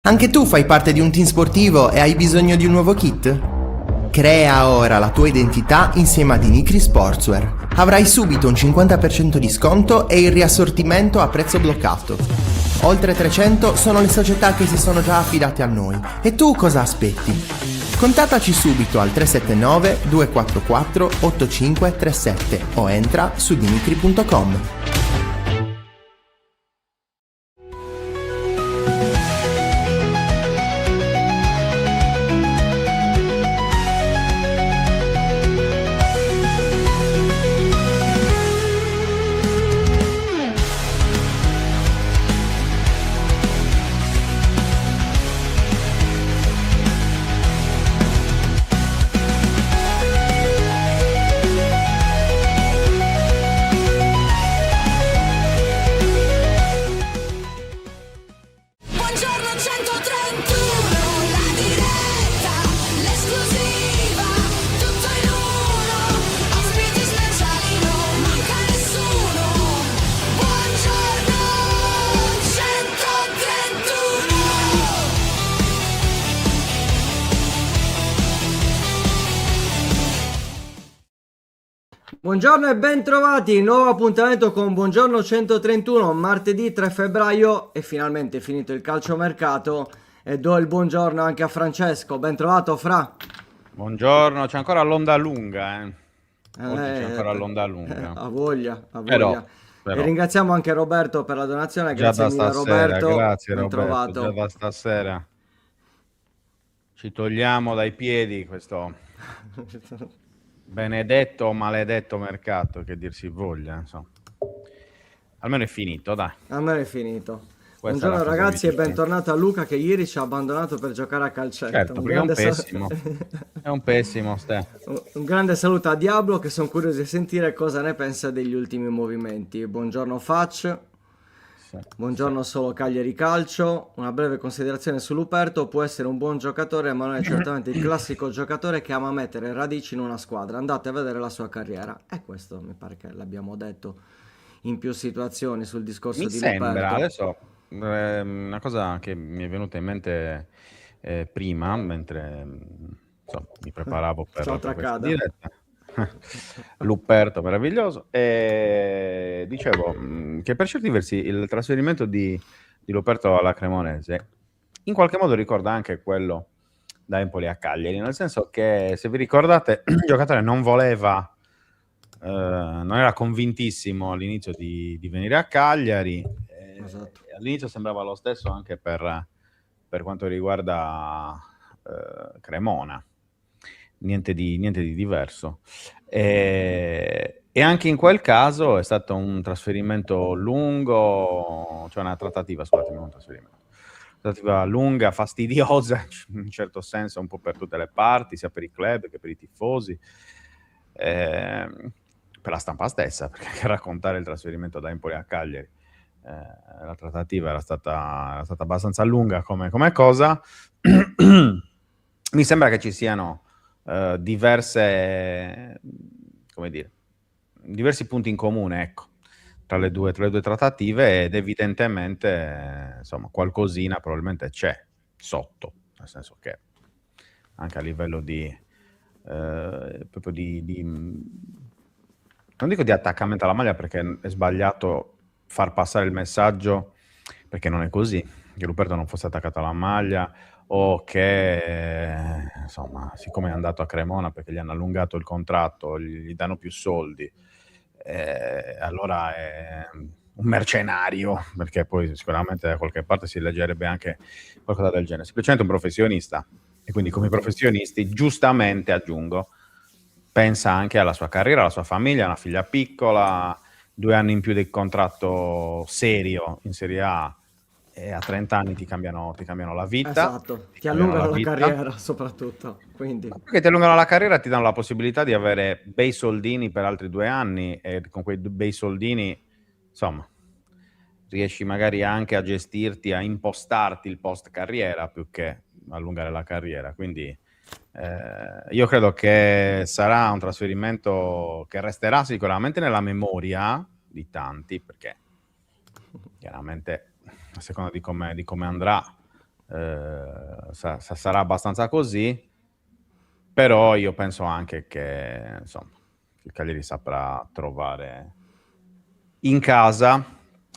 Anche tu fai parte di un team sportivo e hai bisogno di un nuovo kit? Crea ora la tua identità insieme ad Inicri Sportswear. Avrai subito un 50% di sconto e il riassortimento a prezzo bloccato. Oltre 300 sono le società che si sono già affidate a noi. E tu cosa aspetti? Contattaci subito al 379 244 8537 o entra su dinicri.com. Buongiorno e ben trovati, nuovo appuntamento con Buongiorno 131, martedì 3 febbraio e finalmente è finito il calciomercato e do il buongiorno anche a Francesco, ben trovato Fra. Buongiorno, c'è ancora l'onda lunga, Oggi c'è ancora l'onda lunga. A voglia. Però. E ringraziamo anche Roberto per la donazione, Già grazie da mille stasera, Roberto, grazie ben Roberto, trovato. già da stasera ci togliamo dai piedi questo benedetto o maledetto mercato, che dir si voglia, insomma. Almeno è finito, dai. Almeno è finito. Questa Buongiorno ragazzi e bentornato a Luca che ieri ci ha abbandonato per giocare a calcetto. Certo, perché è un pessimo. È un pessimo, Un grande saluto a Diablo, che sono curioso di sentire cosa ne pensa degli ultimi movimenti. Buongiorno Facc. Buongiorno Solo Cagliari Calcio. Una breve considerazione su Luperto: può essere un buon giocatore, ma non è certamente il classico giocatore che ama mettere radici in una squadra. Andate a vedere la sua carriera. E questo mi pare che l'abbiamo detto in più situazioni sul discorso di Luperto. Adesso una cosa che mi è venuta in mente prima, mentre mi preparavo per questa diretta. Luperto meraviglioso, e dicevo che per certi versi il trasferimento di Luperto alla Cremonese in qualche modo ricorda anche quello da Empoli a Cagliari, nel senso che, se vi ricordate, il giocatore non era convintissimo all'inizio di venire a Cagliari. Esatto. All'inizio sembrava lo stesso anche per quanto riguarda Cremona. Niente di diverso, e anche in quel caso è stato un trasferimento lungo, cioè una trattativa, scusatemi, non un trasferimento, trattativa lunga, fastidiosa in un certo senso, un po' per tutte le parti, sia per i club che per i tifosi, per la stampa stessa, perché anche raccontare il trasferimento da Empoli a Cagliari, la trattativa era stata abbastanza lunga come cosa. Mi sembra che ci siano diversi punti in comune, ecco, tra le due trattative, ed evidentemente insomma qualcosina probabilmente c'è sotto, nel senso che anche a livello proprio non dico di attaccamento alla maglia, perché è sbagliato far passare il messaggio, perché non è così, che Luperto non fosse attaccato alla maglia, o che insomma, siccome è andato a Cremona perché gli hanno allungato il contratto, gli danno più soldi, allora è un mercenario, perché poi sicuramente da qualche parte si leggerebbe anche qualcosa del genere. Semplicemente un professionista, e quindi come professionisti, giustamente aggiungo, pensa anche alla sua carriera, alla sua famiglia, una figlia piccola, 2 anni in più del contratto serio in Serie A, e a 30 anni ti cambiano la vita. Esatto, ti allungano la carriera soprattutto. Quindi. Perché ti allungano la carriera, ti danno la possibilità di avere bei soldini per altri 2 anni, e con quei bei soldini, insomma, riesci magari anche a gestirti, a impostarti il post carriera più che allungare la carriera. Quindi io credo che sarà un trasferimento che resterà sicuramente nella memoria di tanti, perché chiaramente a seconda di come andrà sarà abbastanza così, però io penso anche che insomma il Cagliari saprà trovare in casa,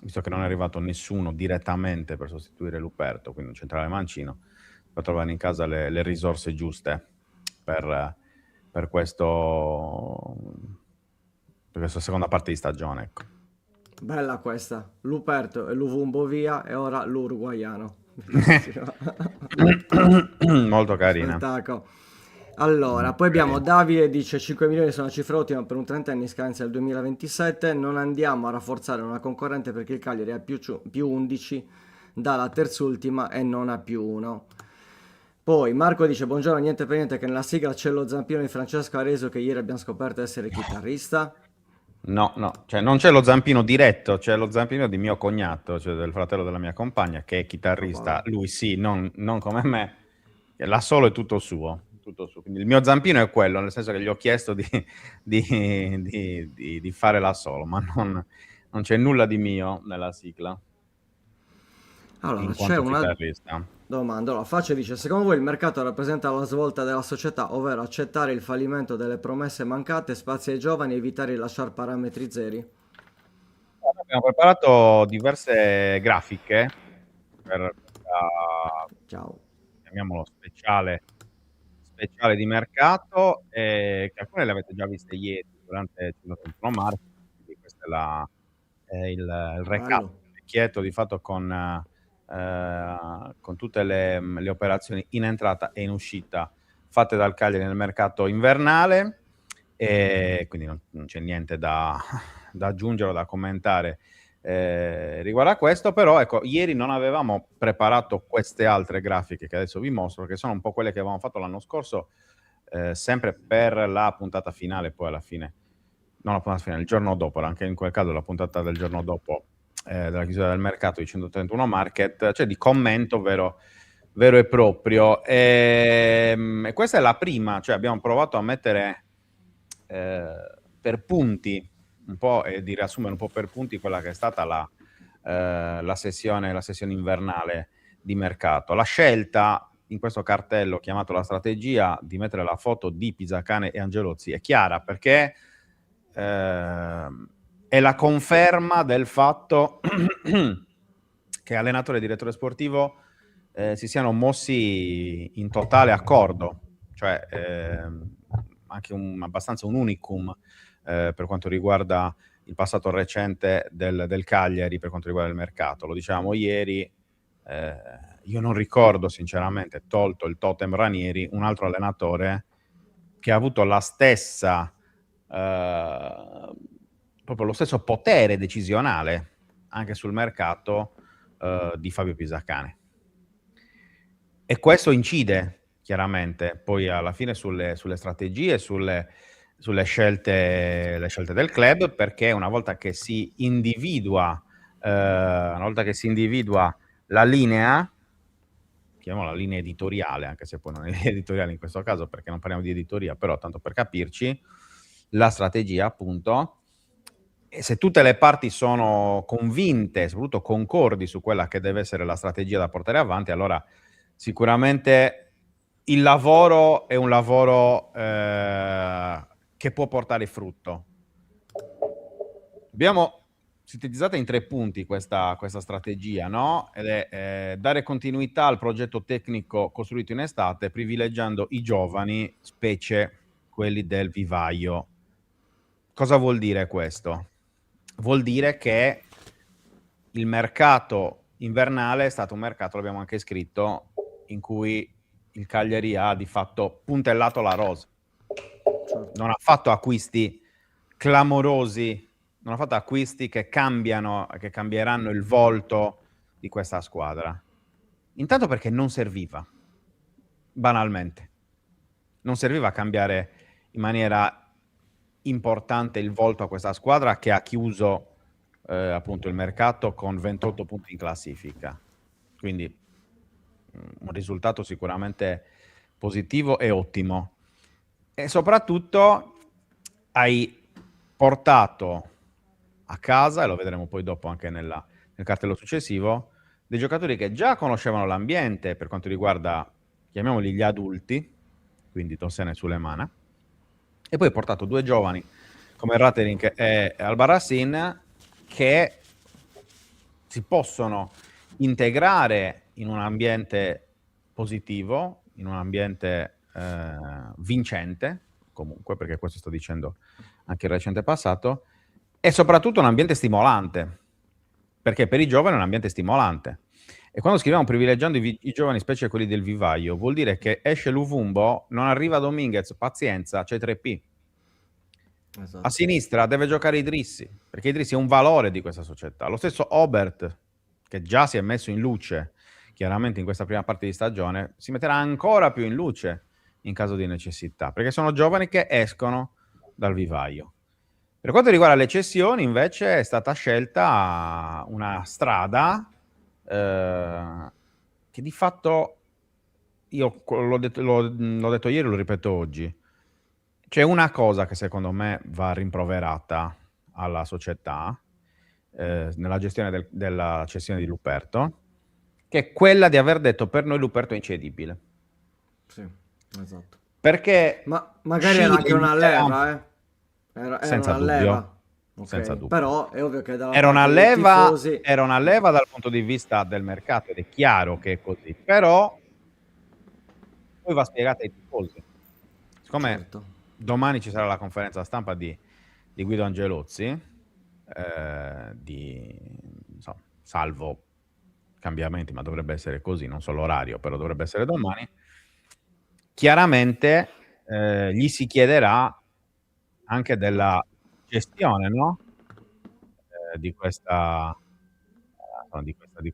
visto che non è arrivato nessuno direttamente per sostituire Luperto, quindi un centrale mancino, per trovare in casa le risorse giuste per questo, per questa seconda parte di stagione. Ecco. Bella questa. Luperto e Luvumbo via e ora l'uruguaiano. Bellissimo. Molto carina. Spettacolo. Allora, Molto poi abbiamo carina. Davide dice 5 milioni sono una cifra ottima per un 30 anni in scadenza del 2027, non andiamo a rafforzare una concorrente perché il Cagliari ha più 11 dalla terzultima e non ha più 1. Poi Marco dice buongiorno, niente per niente che nella sigla c'è lo zampino di Francesco Areso che ieri abbiamo scoperto essere chitarrista. No, cioè non c'è lo zampino diretto, c'è lo zampino di mio cognato, cioè del fratello della mia compagna, che è chitarrista. Lui sì, non come me, la solo è tutto suo. Tutto suo. Quindi il mio zampino è quello, nel senso che gli ho chiesto di fare la solo, ma non c'è nulla di mio nella sigla, Allora, in c'è quanto una chitarrista. domanda. Allora, Faccia dice: secondo voi il mercato rappresenta la svolta della società, ovvero accettare il fallimento delle promesse mancate, spazi ai giovani e evitare di lasciare parametri zeri? Abbiamo preparato diverse grafiche per questa, Ciao. chiamiamolo speciale di mercato, che alcune le avete già viste ieri durante il 131 marzo, quindi questo è il recap, Bello. il vecchietto di fatto con tutte le operazioni in entrata e in uscita fatte dal Cagliari nel mercato invernale, e quindi non c'è niente da aggiungere o da commentare riguardo a questo, però ecco, ieri non avevamo preparato queste altre grafiche che adesso vi mostro, che sono un po' quelle che avevamo fatto l'anno scorso, sempre per la puntata finale, poi alla fine, non la puntata finale, il giorno dopo, anche in quel caso la puntata del giorno dopo della chiusura del mercato di 131 Market, cioè di commento vero e proprio. E questa è la prima, cioè abbiamo provato a mettere per punti un po' e di riassumere un po' per punti quella che è stata la sessione invernale di mercato. La scelta in questo cartello chiamato la strategia di mettere la foto di Pisacane e Angelozzi è chiara perché è la conferma del fatto che allenatore e direttore sportivo si siano mossi in totale accordo, cioè anche abbastanza un unicum per quanto riguarda il passato recente del Cagliari, per quanto riguarda il mercato. Lo dicevamo ieri, io non ricordo sinceramente, tolto il totem Ranieri, un altro allenatore che ha avuto la stessa proprio lo stesso potere decisionale anche sul mercato di Fabio Pisacane. E questo incide chiaramente poi alla fine sulle strategie, sulle scelte del club, perché una volta che si individua la linea, chiamiamola linea editoriale, anche se poi non è editoriale in questo caso perché non parliamo di editoria, però tanto per capirci, la strategia appunto, e se tutte le parti sono convinte, soprattutto concordi su quella che deve essere la strategia da portare avanti, allora sicuramente il lavoro è un lavoro che può portare frutto. Abbiamo sintetizzata in 3 punti questa strategia, no? Ed è dare continuità al progetto tecnico costruito in estate, privilegiando i giovani, specie quelli del vivaio. Cosa vuol dire questo? Vuol dire che il mercato invernale è stato un mercato, l'abbiamo anche scritto, in cui il Cagliari ha di fatto puntellato la rosa. Non ha fatto acquisti clamorosi, non ha fatto acquisti che cambieranno il volto di questa squadra. Intanto perché non serviva, banalmente. Non serviva a cambiare in maniera importante il volto a questa squadra che ha chiuso appunto il mercato con 28 punti in classifica. Quindi un risultato sicuramente positivo e ottimo. E soprattutto hai portato a casa, e lo vedremo poi dopo anche nel cartello successivo, dei giocatori che già conoscevano l'ambiente per quanto riguarda, chiamiamoli gli adulti, quindi Tossena e Sulemana, e poi hai portato due giovani come Ratering e Albarracin che si possono integrare in un ambiente positivo, in un ambiente vincente, comunque, perché questo sto dicendo anche il recente passato, e soprattutto un ambiente stimolante, perché per i giovani è un ambiente stimolante. E quando scriviamo privilegiando i giovani, specie quelli del vivaio, vuol dire che esce Luvumbo, non arriva Dominguez, pazienza, c'è 3P. Esatto. A sinistra deve giocare Idrissi, perché Idrissi è un valore di questa società. Lo stesso Obert, che già si è messo in luce, chiaramente in questa prima parte di stagione, si metterà ancora più in luce in caso di necessità, perché sono giovani che escono dal vivaio. Per quanto riguarda le cessioni, invece, è stata scelta una strada che di fatto, io l'ho detto ieri, lo ripeto oggi, c'è una cosa che secondo me va rimproverata alla società nella gestione della cessione di Luperto, che è quella di aver detto per noi Luperto è incedibile. Sì, esatto. Perché Ma magari era anche una leva, eh. Era senza una dubbio, leva. Ok. senza dubbio. Però è ovvio che dalla Era una parte dei leva, tifosi... era una leva dal punto di vista del mercato ed è chiaro che è così, però poi va spiegata ai tifosi. Siccome Certo. domani ci sarà la conferenza stampa di Guido Angelozzi, insomma, salvo cambiamenti, ma dovrebbe essere così, non so l'orario, però dovrebbe essere domani, chiaramente gli si chiederà anche della gestione, no? Di questa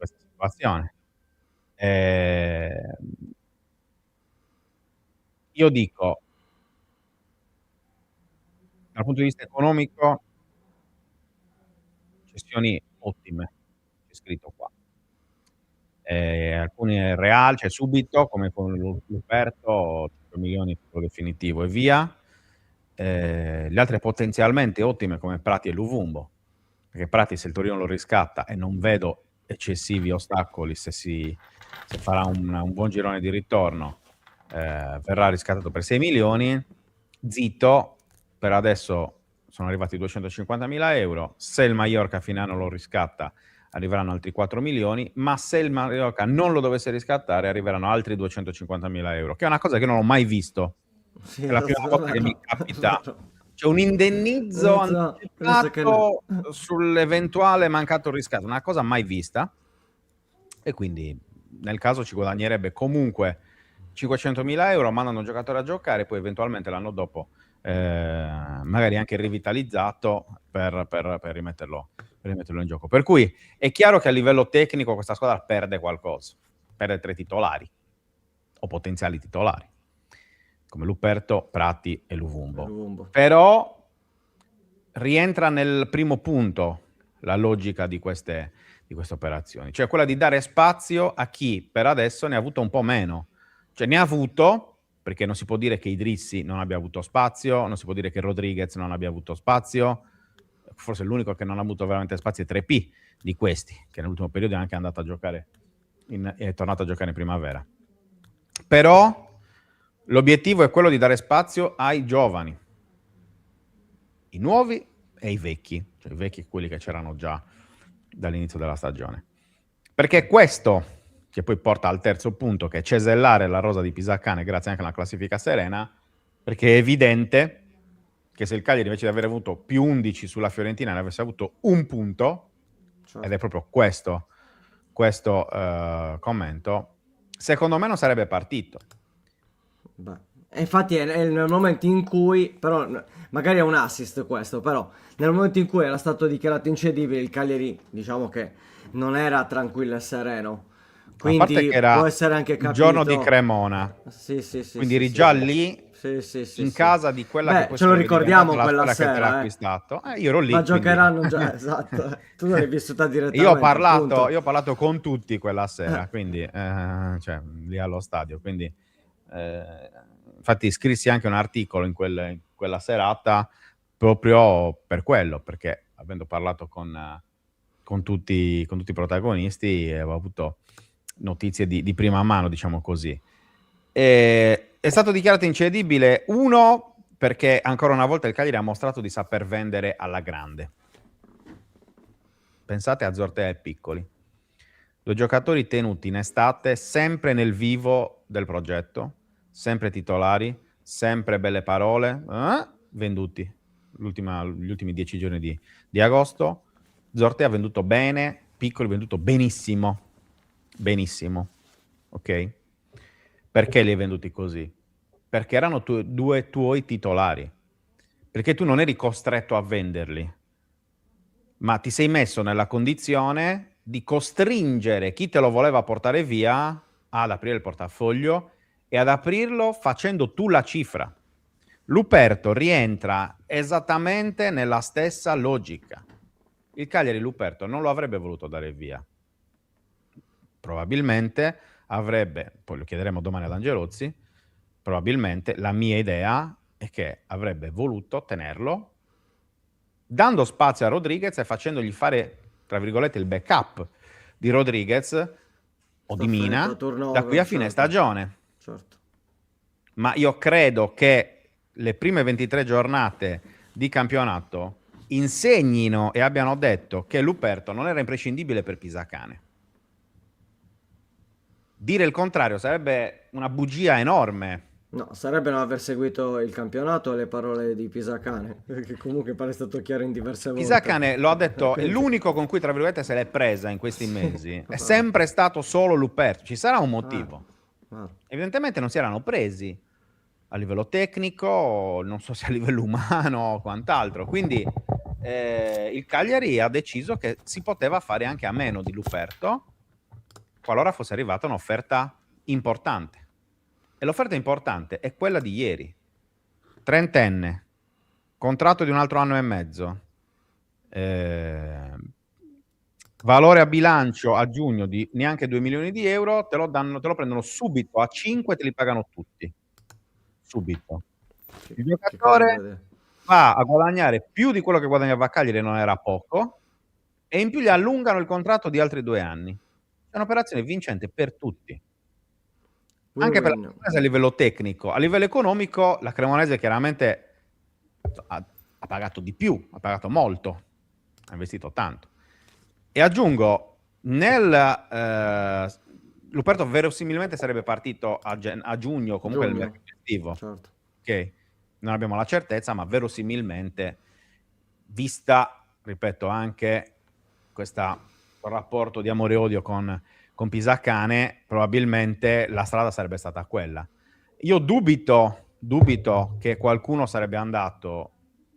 situazione. Io dico, dal punto di vista economico, cessioni ottime, c'è scritto qua. Alcuni real, cioè subito, come con Luperto, 5 milioni titolo definitivo e via. Le altre potenzialmente ottime come Prati e Luvumbo, perché Prati se il Torino lo riscatta e non vedo eccessivi ostacoli se farà un buon girone di ritorno, verrà riscattato per 6 milioni. Zito, per adesso sono arrivati 250.000 euro, se il Mallorca a fine anno lo riscatta arriveranno altri 4 milioni, ma se il Mallorca non lo dovesse riscattare arriveranno altri 250.000 euro, che è una cosa che non ho mai visto. Sì, È la prima volta che mi vero, capita. vero. C'è un indennizzo Penso che no. anticipato sull'eventuale mancato riscatto, una cosa mai vista, e quindi nel caso ci guadagnerebbe comunque 500.000 euro, mandano un giocatore a giocare, poi eventualmente l'anno dopo magari anche rivitalizzato per rimetterlo in gioco. Per cui è chiaro che a livello tecnico questa squadra perde qualcosa, perde 3 titolari o potenziali titolari come Luperto, Prati e Luvumbo. Però rientra nel primo punto la logica di queste operazioni, cioè quella di dare spazio a chi per adesso ne ha avuto un po' meno. Cioè ne ha avuto, perché non si può dire che Idrissi non abbia avuto spazio, non si può dire che Rodriguez non abbia avuto spazio, forse l'unico che non ha avuto veramente spazio è 3P di questi, che nell'ultimo periodo è anche andato a giocare, è tornato a giocare in primavera. Però l'obiettivo è quello di dare spazio ai giovani, i nuovi e i vecchi, cioè i vecchi quelli che c'erano già dall'inizio della stagione. Perché questo, che poi porta al terzo punto, che è cesellare la rosa di Pisacane grazie anche alla classifica serena, perché è evidente che se il Cagliari invece di aver avuto più 11 sulla Fiorentina ne avesse avuto un punto, certo, ed è proprio questo commento, secondo me non sarebbe partito. Beh. E infatti è nel momento in cui, però magari è un assist questo, però nel momento in cui era stato dichiarato incedibile il Cagliari, diciamo che non era tranquillo e sereno. A parte Quindi che era può essere anche il capito. giorno di Cremona, sì, quindi eri sì, già sì. lì Sì, in sì. casa di quella che poi ce lo sarebbe diventata ricordiamo la quella squadra che te l'ha sera, acquistato. Io ero lì, Ma quindi giocheranno già, esatto. Tu l'hai vissuta io ho direttamente, appunto. parlato con tutti quella sera, quindi cioè, lì allo stadio, quindi infatti scrissi anche un articolo in quella serata proprio per quello, perché avendo parlato con con tutti i protagonisti, e avevo avuto notizie di prima mano, diciamo così. È stato dichiarato incedibile, uno, perché ancora una volta il Cagliari ha mostrato di saper vendere alla grande. Pensate a Zortea e Piccoli, 2 giocatori tenuti in estate, sempre nel vivo del progetto, sempre titolari, sempre belle parole, venduti gli ultimi 10 giorni di agosto. Zortea ha venduto bene, Piccoli venduto benissimo, ok? Perché li hai venduti così? Perché erano 2 tuoi titolari, perché tu non eri costretto a venderli, ma ti sei messo nella condizione di costringere chi te lo voleva portare via ad aprire il portafoglio e ad aprirlo facendo tu la cifra. Luperto rientra esattamente nella stessa logica. Il Cagliari Luperto non lo avrebbe voluto dare via. Probabilmente avrebbe, poi lo chiederemo domani ad Angelozzi, probabilmente la mia idea è che avrebbe voluto tenerlo dando spazio a Rodriguez e facendogli fare, tra virgolette, il backup di Rodriguez o di Mina da qui a fine stagione. Certo. Ma io credo che le prime 23 giornate di campionato insegnino e abbiano detto che Luperto non era imprescindibile per Pisacane. Dire il contrario sarebbe una bugia enorme. No, sarebbe non aver seguito il campionato le parole di Pisacane, che comunque pare stato chiaro in diverse volte. Pisacane lo ha detto, è l'unico con cui, tra virgolette, se l'è presa in questi mesi. È sempre stato solo Luperto. Ci sarà un motivo. Evidentemente non si erano presi a livello tecnico, non so se a livello umano o quant'altro. Quindi il Cagliari ha deciso che si poteva fare anche a meno di Luperto qualora fosse arrivata un'offerta importante. E l'offerta importante è quella di ieri. 30enne, contratto di un altro anno e mezzo, valore a bilancio a giugno di neanche 2 milioni di euro, te lo prendono subito a 5 e te li pagano tutti. Subito. Il giocatore va a guadagnare più di quello che guadagnava a Cagliari, non era poco, e in più gli allungano il contratto di altri 2 anni. È un'operazione vincente per tutti. Anche per la Cremonese a livello tecnico. A livello economico la Cremonese chiaramente ha pagato di più, ha pagato molto, ha investito tanto. E aggiungo, Luperto verosimilmente sarebbe partito a giugno, comunque nel mercato estivo. Certo. Ok, non abbiamo la certezza, ma verosimilmente, vista, ripeto, anche questo rapporto di amore e odio con Pisacane, probabilmente la strada sarebbe stata quella. Io dubito che qualcuno sarebbe andato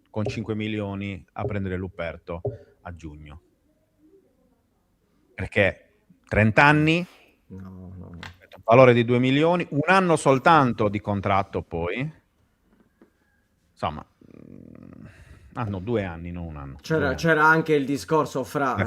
con 5 milioni a prendere Luperto a giugno. Perché 30 anni, valore di 2 milioni, un anno soltanto di contratto poi. Insomma, no, 2 anni, non un anno. C'era anche il discorso fra i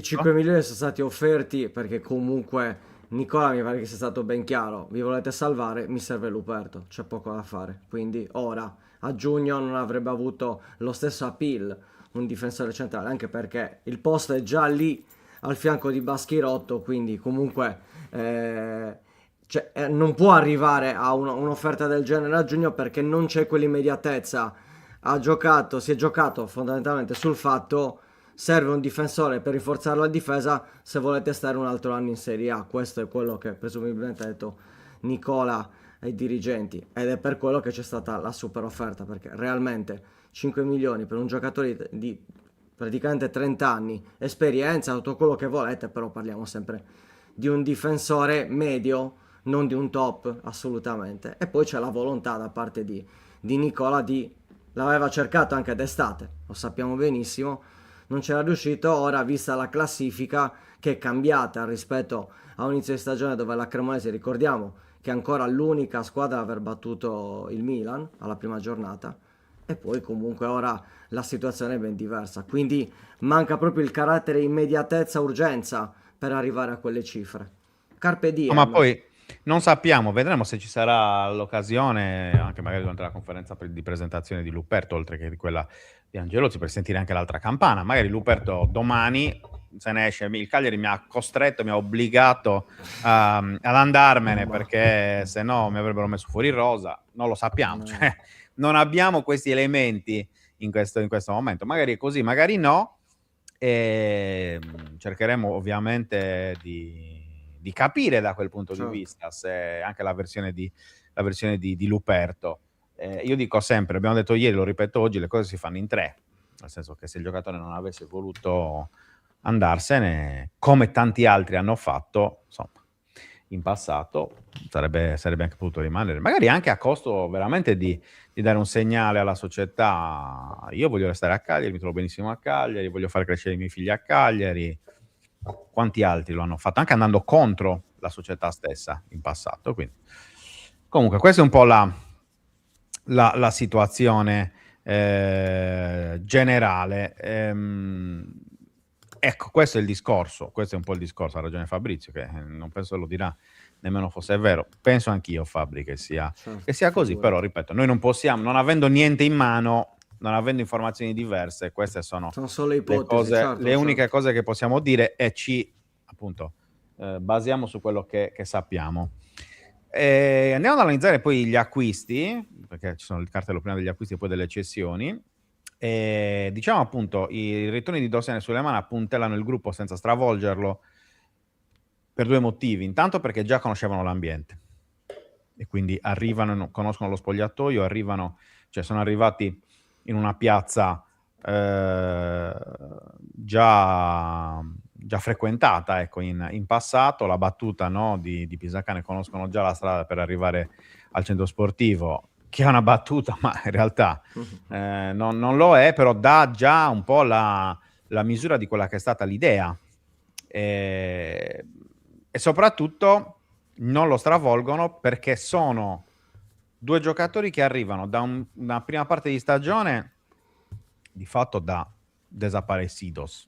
5 milioni sono stati offerti perché comunque Nicola mi pare che sia stato ben chiaro, vi volete salvare, mi serve Luperto, c'è poco da fare, quindi ora a giugno non avrebbe avuto lo stesso appeal un difensore centrale, anche perché il posto è già lì al fianco di Baschirotto, quindi comunque non può arrivare a un'offerta del genere a giugno perché non c'è quell'immediatezza. Si è giocato fondamentalmente sul fatto serve un difensore per rinforzare la difesa se volete stare un altro anno in Serie A. Questo è quello che presumibilmente ha detto Nicola ai dirigenti ed è per quello che c'è stata la super offerta, perché realmente 5 milioni per un giocatore di praticamente 30 anni, esperienza, tutto quello che volete, però parliamo sempre di un difensore medio, non di un top assolutamente. E poi c'è la volontà da parte di Nicola l'aveva cercato anche d'estate, lo sappiamo benissimo, non c'era riuscito. Ora, vista la classifica che è cambiata rispetto a un inizio di stagione dove la Cremonese, ricordiamo che è ancora l'unica squadra ad aver battuto il Milan alla prima giornata, e poi comunque ora la situazione è ben diversa, quindi manca proprio il carattere immediatezza, urgenza per arrivare a quelle cifre. Carpe diem. Ma poi Non sappiamo, vedremo se ci sarà l'occasione, anche magari durante la conferenza di presentazione di Luperto, oltre che di quella di Angelozzi, per sentire anche l'altra campana. Magari Luperto domani se ne esce, il Cagliari mi ha costretto, mi ha obbligato ad andarmene, perché se no mi avrebbero messo fuori rosa. Non lo sappiamo, cioè, non abbiamo questi elementi in questo momento. Magari è così, magari no. E cercheremo ovviamente di capire da quel punto di vista se anche la versione di Luperto. Io dico sempre, abbiamo detto ieri, lo ripeto oggi, le cose si fanno in tre, nel senso che se il giocatore non avesse voluto andarsene, come tanti altri hanno fatto, insomma, in passato, sarebbe anche potuto rimanere, magari anche a costo veramente di dare un segnale alla società: io voglio restare a Cagliari, mi trovo benissimo a Cagliari, voglio far crescere i miei figli a Cagliari. Quanti altri lo hanno fatto, anche andando contro la società stessa in passato. Quindi, comunque, questa è un po' la situazione generale. Ecco, questo è il discorso, questo è un po' il discorso, ha ragione Fabrizio, che non penso lo dirà nemmeno fosse vero. Penso anch'io, Fabri, che sia così, però ripeto, noi non possiamo, non avendo niente in mano, non avendo informazioni diverse, queste sono solo ipotesi, le uniche cose che possiamo dire, e ci appunto basiamo su quello che sappiamo. Andiamo ad analizzare poi gli acquisti, perché ci sono il cartello prima degli acquisti e poi delle cessioni. Diciamo appunto, i ritorni di Dossena e Suleiman appuntellano il gruppo senza stravolgerlo per due motivi. Intanto perché già conoscevano l'ambiente e quindi arrivano, conoscono lo spogliatoio, sono arrivati in una piazza già frequentata, ecco, in passato. La battuta, no, di Pisacane, conoscono già la strada per arrivare al centro sportivo, che è una battuta, ma in realtà non lo è, però dà già un po' la misura di quella che è stata l'idea, e soprattutto non lo stravolgono perché sono due giocatori che arrivano da una prima parte di stagione di fatto da desaparecidos,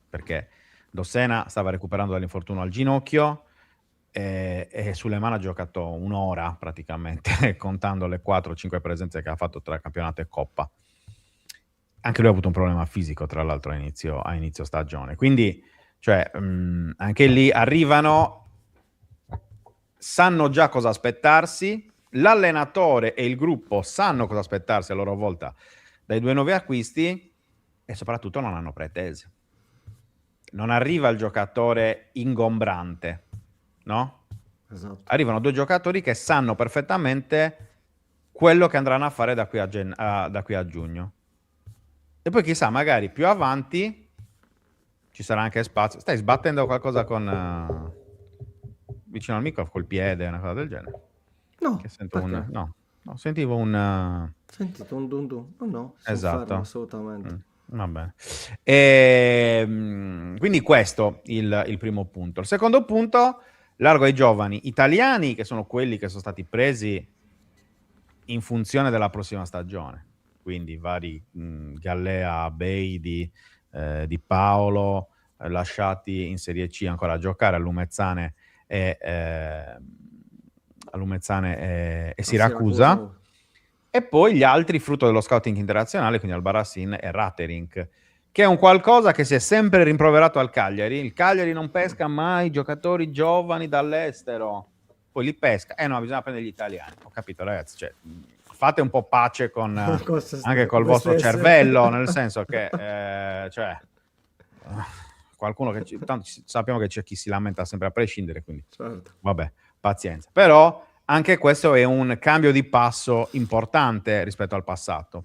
perché Dossena stava recuperando dall'infortunio al ginocchio e Suleiman ha giocato un'ora praticamente, contando le 4-5 presenze che ha fatto tra campionato e Coppa. Anche lui ha avuto un problema fisico, tra l'altro, a inizio stagione. Quindi, cioè, anche lì arrivano, sanno già cosa aspettarsi, l'allenatore e il gruppo sanno cosa aspettarsi a loro volta dai due nuovi acquisti, e soprattutto non hanno pretese. Non arriva il giocatore ingombrante, no? Esatto. Arrivano due giocatori che sanno perfettamente quello che andranno a fare da qui a giugno. E poi chissà, magari più avanti ci sarà anche spazio. Stai sbattendo qualcosa vicino al microfono col piede, una cosa del genere? No, che sento no, sentivo un... Sentito un dun dun. No, esatto, fermo, assolutamente. Va bene. Quindi questo il primo punto. Il secondo punto, largo ai giovani italiani, che sono quelli che sono stati presi in funzione della prossima stagione. Quindi vari Gallea, Beidi, Di Paolo, lasciati in Serie C ancora a giocare a Lumezzane e Siracusa. E poi gli altri frutto dello scouting internazionale, quindi Albarracin e Ratterink, che è un qualcosa che si è sempre rimproverato al Cagliari. Il Cagliari non pesca mai giocatori giovani dall'estero, poi li pesca. No, bisogna prendere gli italiani. Ho capito, ragazzi, cioè, fate un po' pace anche col vostro cervello, nel senso che qualcuno che tanto sappiamo che c'è chi si lamenta sempre a prescindere, quindi vabbè, pazienza. Però anche questo è un cambio di passo importante rispetto al passato,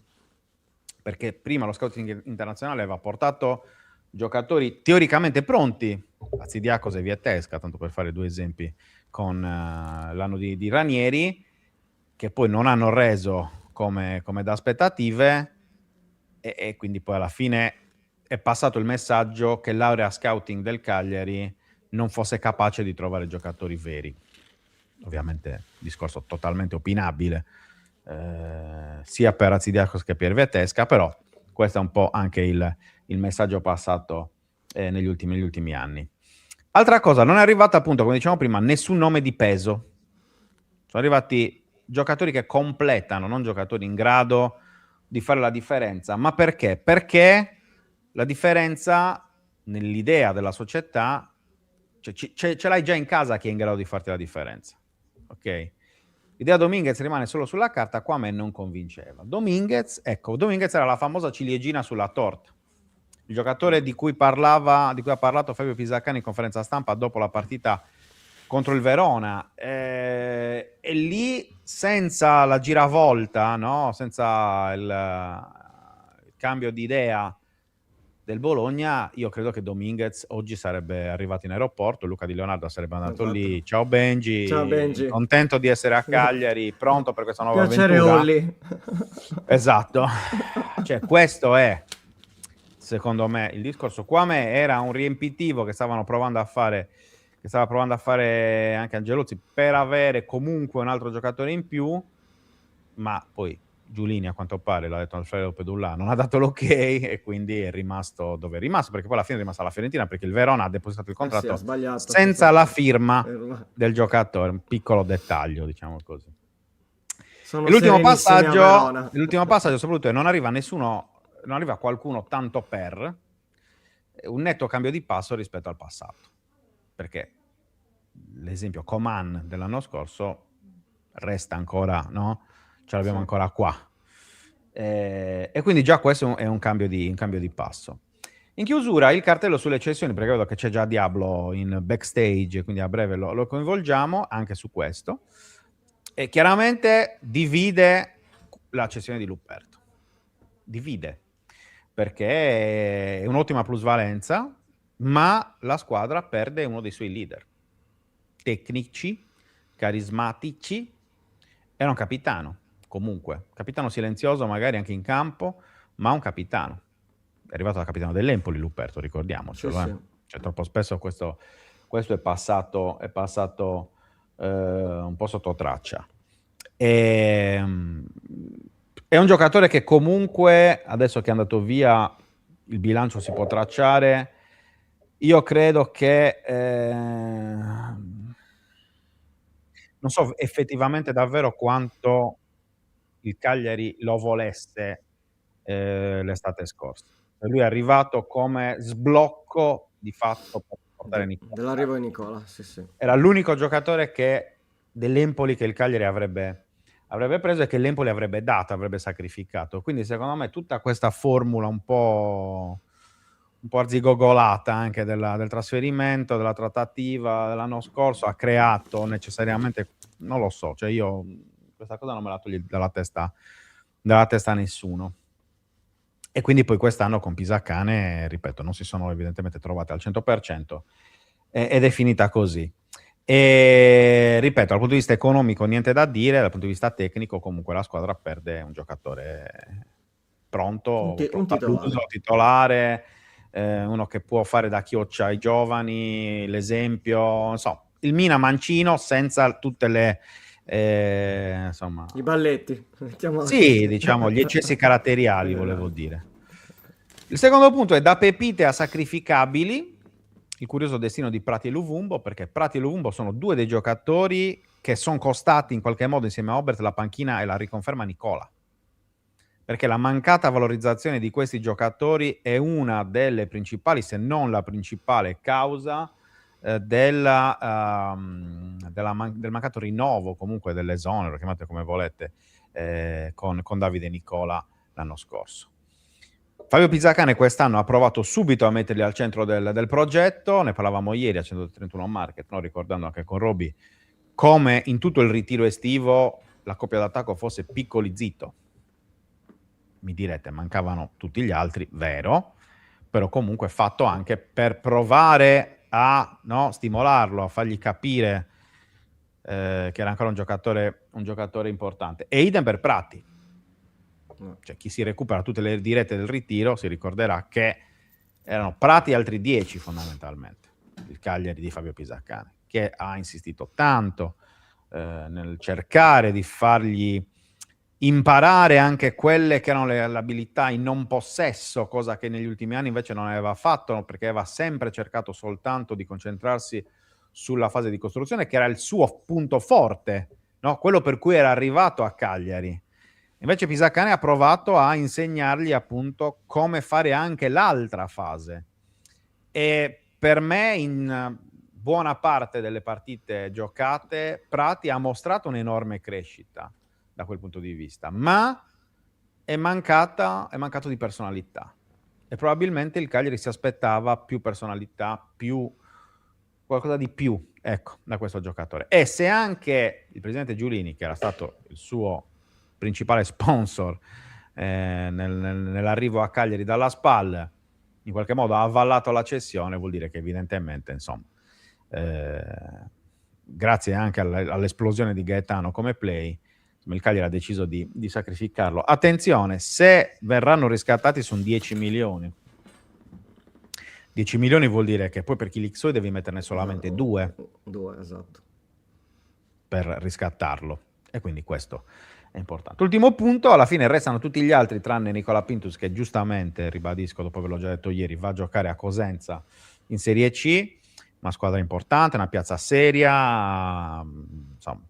perché prima lo scouting internazionale aveva portato giocatori teoricamente pronti, Azidiakos e Vietesca, tanto per fare due esempi, con l'anno di Ranieri, che poi non hanno reso come da aspettative, e quindi poi alla fine è passato il messaggio che l'area scouting del Cagliari non fosse capace di trovare giocatori veri. Ovviamente discorso totalmente opinabile, sia per Azidiakos che per Vietesca, però questo è un po' anche il messaggio passato negli ultimi anni. Altra cosa, non è arrivato appunto, come dicevamo prima, nessun nome di peso. Sono arrivati giocatori che completano, non giocatori in grado di fare la differenza. Ma perché? Perché la differenza nell'idea della società, cioè, ce l'hai già in casa chi è in grado di farti la differenza. Ok? L'idea Dominguez rimane solo sulla carta, qua a me non convinceva. Dominguez era la famosa ciliegina sulla torta. Il giocatore di cui ha parlato Fabio Pisacane in conferenza stampa dopo la partita contro il Verona, e lì senza la giravolta, no? Senza il cambio di idea del Bologna, io credo che Dominguez oggi sarebbe arrivato in aeroporto, Luca Di Leonardo sarebbe andato lì, ciao Benji, contento di essere a Cagliari, pronto per questa nuova Piacere avventura. Olli. Esatto, cioè questo è secondo me il discorso. Qua a me era un riempitivo che stava provando a fare anche Angelozzi per avere comunque un altro giocatore in più, ma poi Giulini a quanto pare, l'ha detto Alfredo Pedulla, non ha dato l'ok e quindi è rimasto dove è rimasto, perché poi alla fine è rimasta la Fiorentina perché il Verona ha depositato il contratto senza la firma del giocatore, un piccolo dettaglio, diciamo così. L'ultimo passaggio soprattutto è non arriva qualcuno tanto per un netto cambio di passo rispetto al passato, perché l'esempio Coman dell'anno scorso resta ancora, no? Ce l'abbiamo ancora qua, e quindi già questo è un cambio di passo. In chiusura il cartello sulle cessioni, perché vedo che c'è già Diablo in backstage, quindi a breve lo coinvolgiamo anche su questo, e chiaramente divide la cessione di Luperto, perché è un'ottima plusvalenza, ma la squadra perde uno dei suoi leader tecnici, carismatici. Era un capitano, comunque, capitano silenzioso magari anche in campo, ma un capitano. È arrivato da capitano dell'Empoli Luperto, ricordiamocelo. Sì. Cioè, troppo spesso questo è passato un po' sotto traccia. È un giocatore che comunque, adesso che è andato via, il bilancio si può tracciare. Io credo che non so effettivamente davvero quanto il Cagliari lo volesse l'estate scorsa. Lui è arrivato come sblocco di fatto per portare Nicola. Dell'arrivo di Nicola, sì. Era l'unico giocatore dell'Empoli che il Cagliari avrebbe preso e che l'Empoli avrebbe sacrificato. Quindi secondo me tutta questa formula un po' arzigogolata anche del trasferimento, della trattativa dell'anno scorso ha creato necessariamente, non lo so, cioè io questa cosa non me la toglie dalla testa a nessuno. E quindi poi quest'anno con Pisacane, ripeto, non si sono evidentemente trovate al 100% ed è finita così. E ripeto, dal punto di vista economico niente da dire, dal punto di vista tecnico comunque la squadra perde un giocatore pronto, un titolare, uno che può fare da chioccia ai giovani, l'esempio, non so, il Mina mancino senza tutte le insomma, i balletti, sì, diciamo gli eccessi caratteriali, volevo dire. Il secondo punto è da pepite a sacrificabili, il curioso destino di Prati e Luvumbo, perché Prati e Luvumbo sono due dei giocatori che sono costati in qualche modo insieme a Obert la panchina e la riconferma Nicola, perché la mancata valorizzazione di questi giocatori è una delle principali, se non la principale causa del mancato rinnovo, comunque dell'esonero, chiamate come volete, con Davide Nicola l'anno scorso. Fabio Pisacane quest'anno ha provato subito a metterli al centro del progetto, ne parlavamo ieri a 131 Market, no? Ricordando anche con Roby come in tutto il ritiro estivo la coppia d'attacco fosse Piccoli Zitto. Mi direte, mancavano tutti gli altri, vero, però comunque fatto anche per provare a stimolarlo, a fargli capire che era ancora un giocatore importante. E idem per Prati. Cioè, chi si recupera tutte le dirette del ritiro si ricorderà che erano Prati e altri 10 fondamentalmente, il Cagliari di Fabio Pisacane, che ha insistito tanto nel cercare di fargli imparare anche quelle che erano le abilità in non possesso, cosa che negli ultimi anni invece non aveva fatto, perché aveva sempre cercato soltanto di concentrarsi sulla fase di costruzione, che era il suo punto forte, no? Quello per cui era arrivato a Cagliari. Invece Pisacane ha provato a insegnargli appunto come fare anche l'altra fase. E per me, in buona parte delle partite giocate, Prati ha mostrato un'enorme crescita da quel punto di vista, ma è mancato di personalità. E probabilmente il Cagliari si aspettava più personalità, qualcosa di più, ecco, da questo giocatore. E se anche il presidente Giulini, che era stato il suo principale sponsor nell'arrivo a Cagliari dalla SPAL, in qualche modo ha avallato la cessione, vuol dire che evidentemente, insomma, grazie anche all'esplosione di Gaetano come play, insomma, il Cagliari ha deciso di sacrificarlo. Attenzione, se verranno riscattati sono 10 milioni. 10 milioni vuol dire che poi per Chilixoi devi metterne solamente 2. 2, esatto. Per riscattarlo. E quindi questo è importante. Ultimo punto, alla fine restano tutti gli altri tranne Nicola Pintus, che giustamente, ribadisco, dopo averlo già detto ieri, va a giocare a Cosenza in Serie C, una squadra importante, una piazza seria, insomma,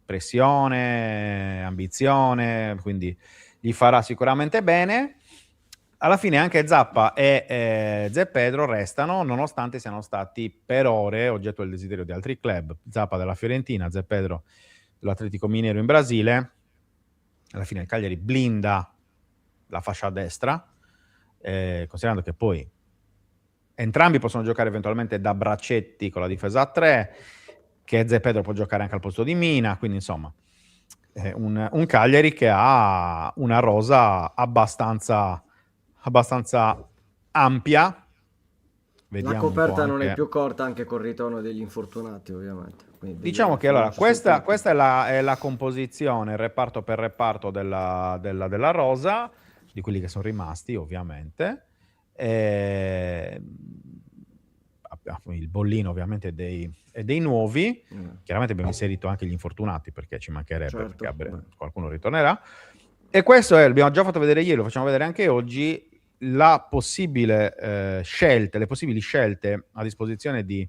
pressione, ambizione, quindi gli farà sicuramente bene. Alla fine anche Zappa e Zé Pedro restano, nonostante siano stati per ore oggetto del desiderio di altri club. Zappa della Fiorentina, Zé Pedro dell'Atletico Mineiro in Brasile. Alla fine il Cagliari blinda la fascia a destra, considerando che poi entrambi possono giocare eventualmente da braccetti con la difesa a 3, che Zé Pedro può giocare anche al posto di Mina, quindi insomma un Cagliari che ha una rosa abbastanza ampia. Vediamo la coperta non anche... è più corta anche col ritorno degli infortunati, ovviamente. Quindi diciamo che allora questa è la composizione reparto per reparto della rosa, di quelli che sono rimasti ovviamente. Il bollino ovviamente dei nuovi. Chiaramente abbiamo inserito anche gli infortunati, perché ci mancherebbe, certo, perché qualcuno ritornerà. E questo l'abbiamo già fatto vedere ieri, lo facciamo vedere anche oggi, le possibili scelte a disposizione di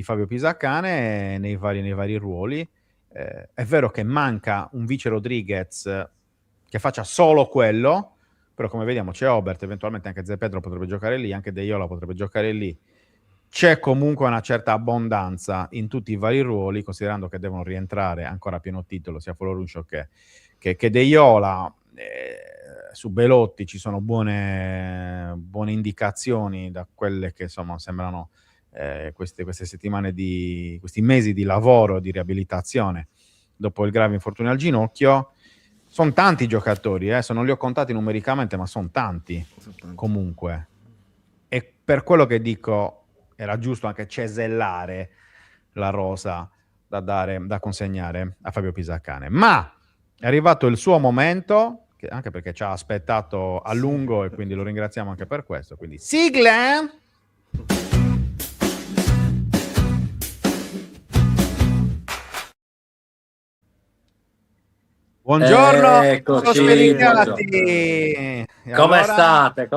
Fabio Pisacane nei vari ruoli. È vero che manca un vice Rodriguez che faccia solo quello, però come vediamo c'è Obert, eventualmente anche Zé Pedro potrebbe giocare lì, anche De Iola potrebbe giocare lì. C'è comunque una certa abbondanza in tutti i vari ruoli, considerando che devono rientrare ancora a pieno titolo sia Foloruscio che De Iola. Su Belotti ci sono buone indicazioni da quelle che insomma sembrano queste settimane, questi mesi di lavoro, di riabilitazione dopo il grave infortunio al ginocchio. Sono tanti i giocatori, non li ho contati numericamente, ma sono tanti comunque. E per quello che dico, era giusto anche cesellare la rosa da consegnare a Fabio Pisacane. Ma è arrivato il suo momento, anche perché ci ha aspettato a lungo, e quindi lo ringraziamo anche per questo. Quindi sigla! Buongiorno, eccoci. Come state?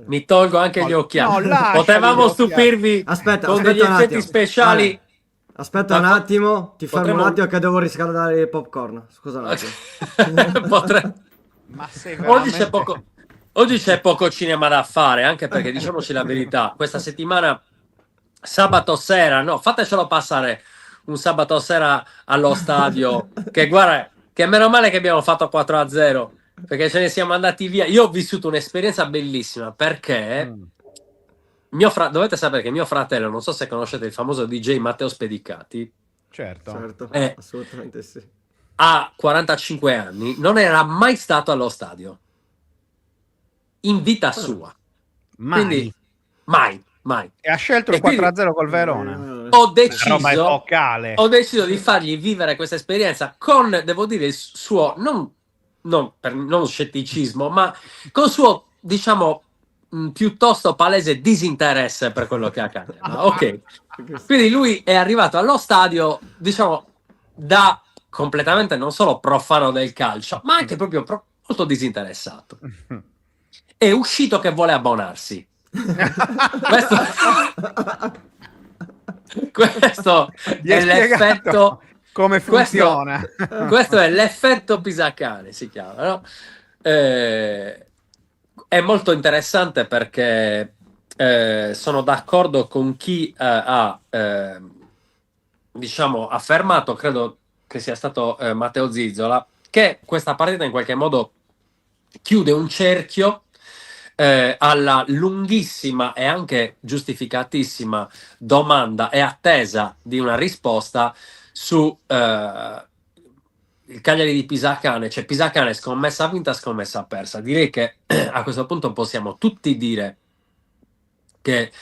Mi tolgo anche gli occhiali. Potevamo stupirvi con degli effetti speciali. Aspetta un attimo, ti fermo un attimo che devo riscaldare il popcorn. Scusa un attimo. Ma sei veramente... Oggi c'è poco cinema da fare, anche perché diciamoci la verità, questa settimana sabato sera, no, fatecelo passare un sabato sera allo stadio, che guarda, che meno male che abbiamo fatto 4-0, perché ce ne siamo andati via. Io ho vissuto un'esperienza bellissima, perché dovete sapere che mio fratello, non so se conoscete il famoso DJ Matteo Spedicati. Certo. Assolutamente sì. Ha 45 anni, non era mai stato allo stadio in vita sua. Mai. Quindi, mai. E ha scelto il 4-0 col Verona. Ho deciso di fargli vivere questa esperienza con, devo dire, il suo non scetticismo, ma con il suo, diciamo, piuttosto palese disinteresse per quello che accade. Ok. Quindi lui è arrivato allo stadio, diciamo, da completamente non solo profano del calcio, ma anche proprio molto disinteressato. È uscito che vuole abbonarsi. Questo Gli hai è l'effetto. spiegato come funziona. Questo è l'effetto Pisacane, si chiama, no? È molto interessante perché sono d'accordo con chi ha diciamo affermato, credo che sia stato Matteo Zizzola, che questa partita in qualche modo chiude un cerchio alla lunghissima e anche giustificatissima domanda e attesa di una risposta su il Cagliari di Pisacane, cioè Pisacane scommessa vinta, scommessa persa. Direi che a questo punto possiamo tutti dire che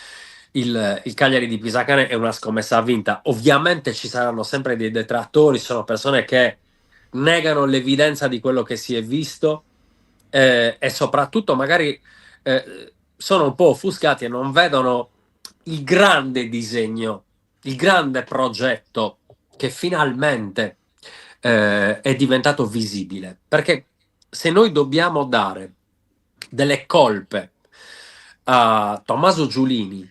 il Cagliari di Pisacane è una scommessa vinta. Ovviamente ci saranno sempre dei detrattori, ci sono persone che negano l'evidenza di quello che si è visto e soprattutto magari sono un po' offuscati e non vedono il grande disegno, il grande progetto che finalmente è diventato visibile. Perché se noi dobbiamo dare delle colpe a Tommaso Giulini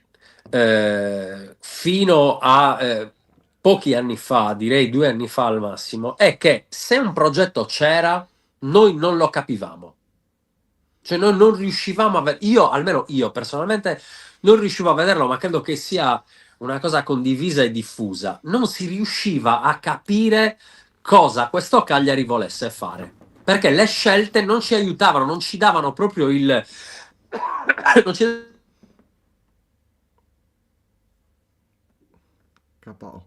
fino a pochi anni fa, direi 2 anni fa al massimo, è che se un progetto c'era, noi non lo capivamo. Cioè noi non riuscivamo a vedere, almeno io personalmente non riuscivo a vederlo, ma credo che sia una cosa condivisa e diffusa. Non si riusciva a capire cosa questo Cagliari volesse fare, perché le scelte non ci aiutavano, non ci davano proprio il... non ci... Capo.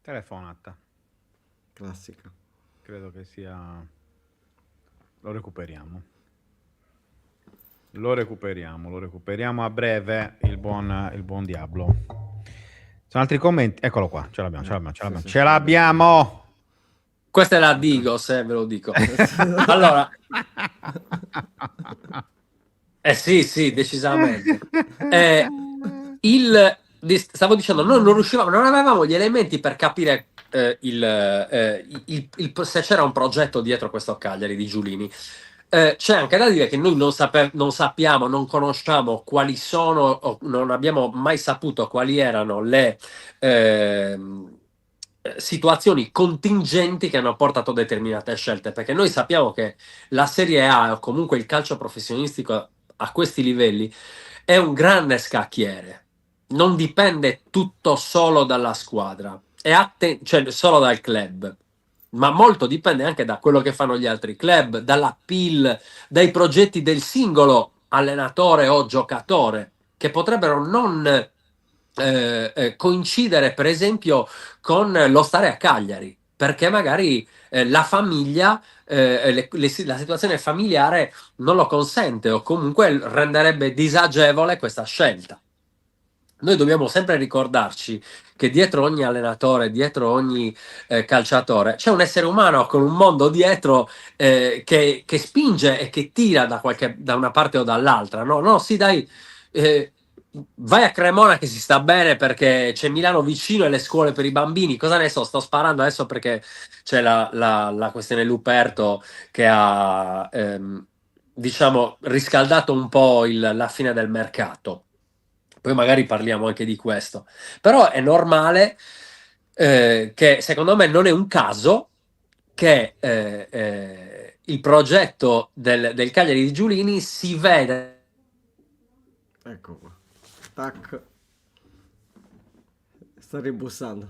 Telefonata. Classica. Credo che sia... Lo recuperiamo. Lo recuperiamo a breve il buon Diablo. Sono altri commenti? Eccolo qua, ce l'abbiamo. Questa è la Digos, ve lo dico. Allora, sì, decisamente. Stavo dicendo, noi non riuscivamo, non avevamo gli elementi per capire se c'era un progetto dietro questo Cagliari di Giulini. C'è anche da dire che noi non sappiamo, non conosciamo quali sono, o non abbiamo mai saputo quali erano le situazioni contingenti che hanno portato a determinate scelte, perché noi sappiamo che la Serie A o comunque il calcio professionistico a questi livelli è un grande scacchiere, non dipende tutto solo dalla squadra, cioè solo dal club, ma molto dipende anche da quello che fanno gli altri club, dall'appeal, dai progetti del singolo allenatore o giocatore, che potrebbero non coincidere per esempio con lo stare a Cagliari, perché magari la famiglia, la situazione familiare non lo consente o comunque renderebbe disagevole questa scelta. Noi dobbiamo sempre ricordarci che dietro ogni allenatore, dietro ogni calciatore, c'è un essere umano con un mondo dietro che spinge e che tira da una parte o dall'altra. No, sì, dai, vai a Cremona che si sta bene perché c'è Milano vicino e le scuole per i bambini. Cosa ne so, sto sparando adesso perché c'è la questione Luperto che ha, diciamo, riscaldato un po' la fine del mercato. Poi magari parliamo anche di questo. Però è normale che secondo me non è un caso che il progetto del Cagliari di Giulini si vede. Ecco qua. Tac. Sto ribussando.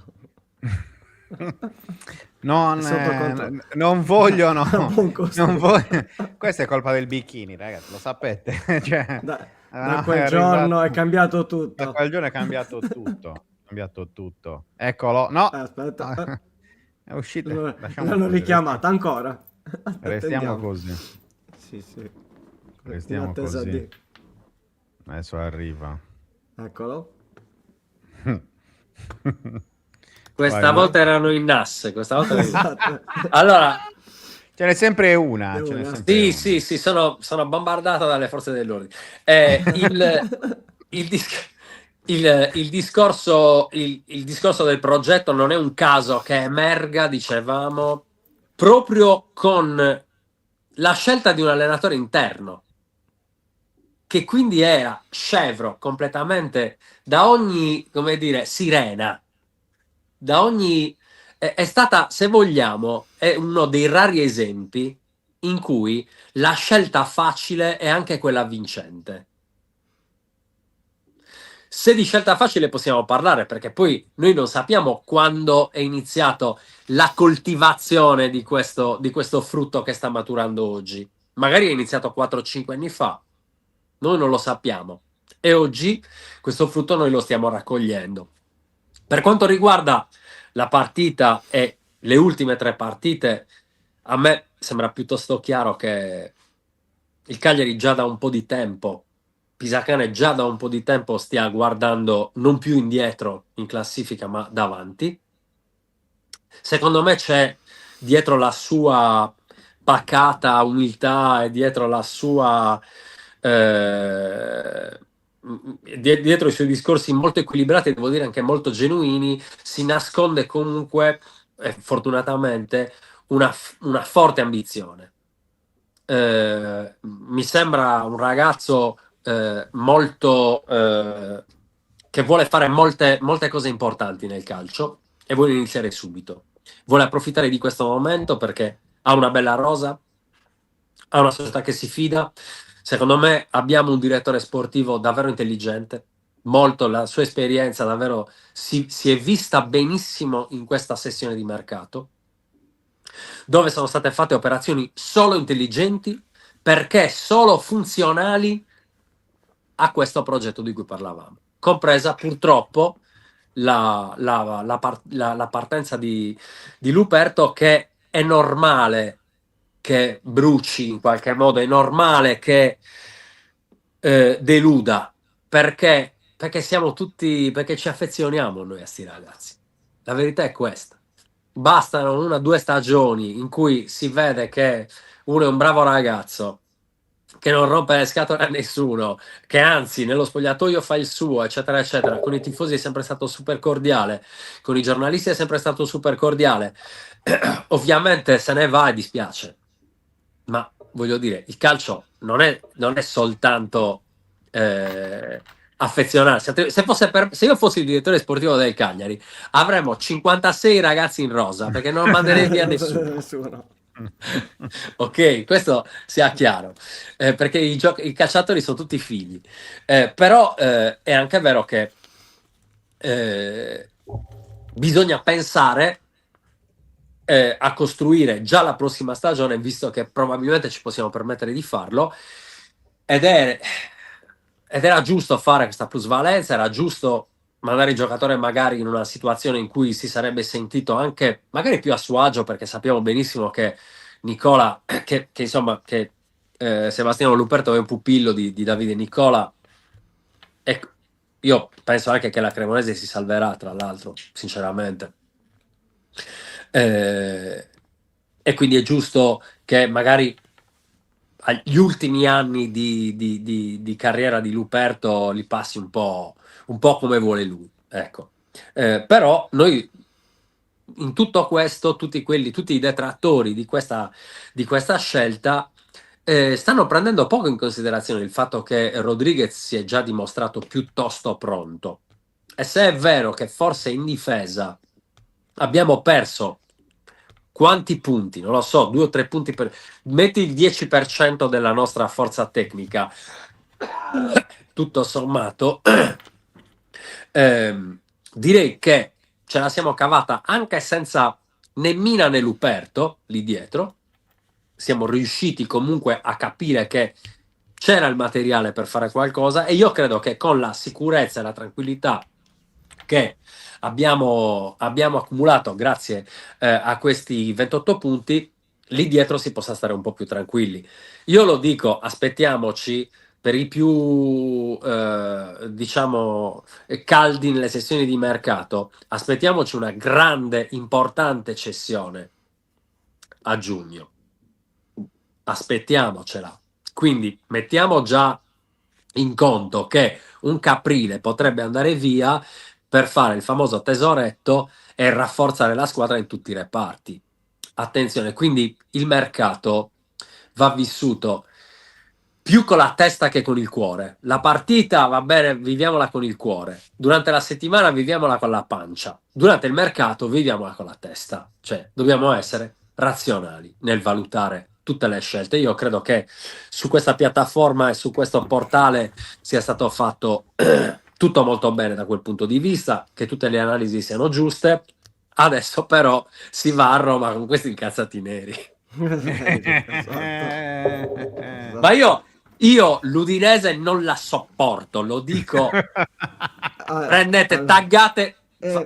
Non vogliono. Questa è colpa del bikini, ragazzi, lo sapete. Cioè, da quel giorno è cambiato tutto. Da quel giorno è cambiato tutto. Eccolo. No. Aspetta. È uscito. L'hanno richiamata ancora. Restiamo così. Sì. Restiamo così. Adesso arriva. Eccolo. Questa volta erano in NAS. Esatto. Allora, ce n'è sempre una. Sì, sono bombardato dalle forze dell'ordine. il discorso del progetto non è un caso che emerga, dicevamo, proprio con la scelta di un allenatore interno, che quindi era scevro completamente da ogni, come dire, sirena, da ogni... è stata, se vogliamo, è uno dei rari esempi in cui la scelta facile è anche quella vincente. Se di scelta facile possiamo parlare, perché poi noi non sappiamo quando è iniziato la coltivazione di questo frutto che sta maturando oggi. Magari è iniziato 4-5 anni fa, noi non lo sappiamo. E oggi questo frutto noi lo stiamo raccogliendo. Per quanto riguarda la partita e le ultime 3 partite, a me sembra piuttosto chiaro che il Cagliari già da un po' di tempo, Pisacane già da un po' di tempo stia guardando non più indietro in classifica ma davanti. Secondo me c'è dietro la sua pacata umiltà e dietro la sua dietro i suoi discorsi molto equilibrati, devo dire anche molto genuini, si nasconde comunque fortunatamente una forte ambizione. Mi sembra un ragazzo molto che vuole fare molte cose importanti nel calcio e vuole iniziare subito. Vuole approfittare di questo momento perché ha una bella rosa, ha una società che si fida. Secondo me abbiamo un direttore sportivo davvero intelligente, molto la sua esperienza davvero si è vista benissimo in questa sessione di mercato, dove sono state fatte operazioni solo intelligenti perché solo funzionali a questo progetto di cui parlavamo, compresa purtroppo la partenza di Luperto, che è normale che bruci in qualche modo, è normale che deluda, perché siamo tutti, perché ci affezioniamo noi a sti ragazzi. La verità è questa. Bastano 1 o 2 stagioni in cui si vede che uno è un bravo ragazzo, che non rompe le scatole a nessuno, che anzi nello spogliatoio fa il suo, eccetera, eccetera. Con i tifosi è sempre stato super cordiale, con i giornalisti è sempre stato super cordiale. Ovviamente se ne va e dispiace, ma voglio dire, il calcio non è soltanto affezionarsi. Se io fossi il direttore sportivo del Cagliari, avremmo 56 ragazzi in rosa, perché non manderei via nessuno. Ok, questo sia chiaro, perché i calciatori sono tutti figli, però è anche vero che bisogna pensare a costruire già la prossima stagione, visto che probabilmente ci possiamo permettere di farlo, ed era giusto fare questa plusvalenza, era giusto mandare il giocatore magari in una situazione in cui si sarebbe sentito anche magari più a suo agio, perché sappiamo benissimo che Nicola, che insomma, che Sebastiano Luperto è un pupillo di Davide Nicola, e io penso anche che la Cremonese si salverà, tra l'altro, sinceramente. E quindi è giusto che magari agli ultimi anni di carriera di Luperto li passi un po' come vuole lui, ecco. Però noi in tutto questo, tutti i detrattori di questa scelta stanno prendendo poco in considerazione il fatto che Rodriguez si è già dimostrato piuttosto pronto. E se è vero che forse in difesa abbiamo perso quanti punti, non lo so, 2 o 3 punti metti il 10% della nostra forza tecnica, tutto sommato, direi che ce la siamo cavata anche senza né Mina né Luperto lì dietro. Siamo riusciti comunque a capire che c'era il materiale per fare qualcosa, e io credo che con la sicurezza e la tranquillità che abbiamo accumulato grazie a questi 28 punti, lì dietro si possa stare un po' più tranquilli. Io lo dico, aspettiamoci per i più diciamo caldi nelle sessioni di mercato, aspettiamoci una grande, importante cessione a giugno. Aspettiamocela. Quindi mettiamo già in conto che un Caprile potrebbe andare via per fare il famoso tesoretto e rafforzare la squadra in tutti i reparti. Attenzione, quindi il mercato va vissuto più con la testa che con il cuore. La partita, va bene, viviamola con il cuore. Durante la settimana viviamola con la pancia. Durante il mercato viviamola con la testa. Cioè, dobbiamo essere razionali nel valutare tutte le scelte. Io credo che su questa piattaforma e su questo portale sia stato fatto tutto molto bene da quel punto di vista, che tutte le analisi siano giuste. Adesso però si va a Roma con questi incazzati neri. Esatto. Ma io l'Udinese non la sopporto, lo dico. Prendete, taggate,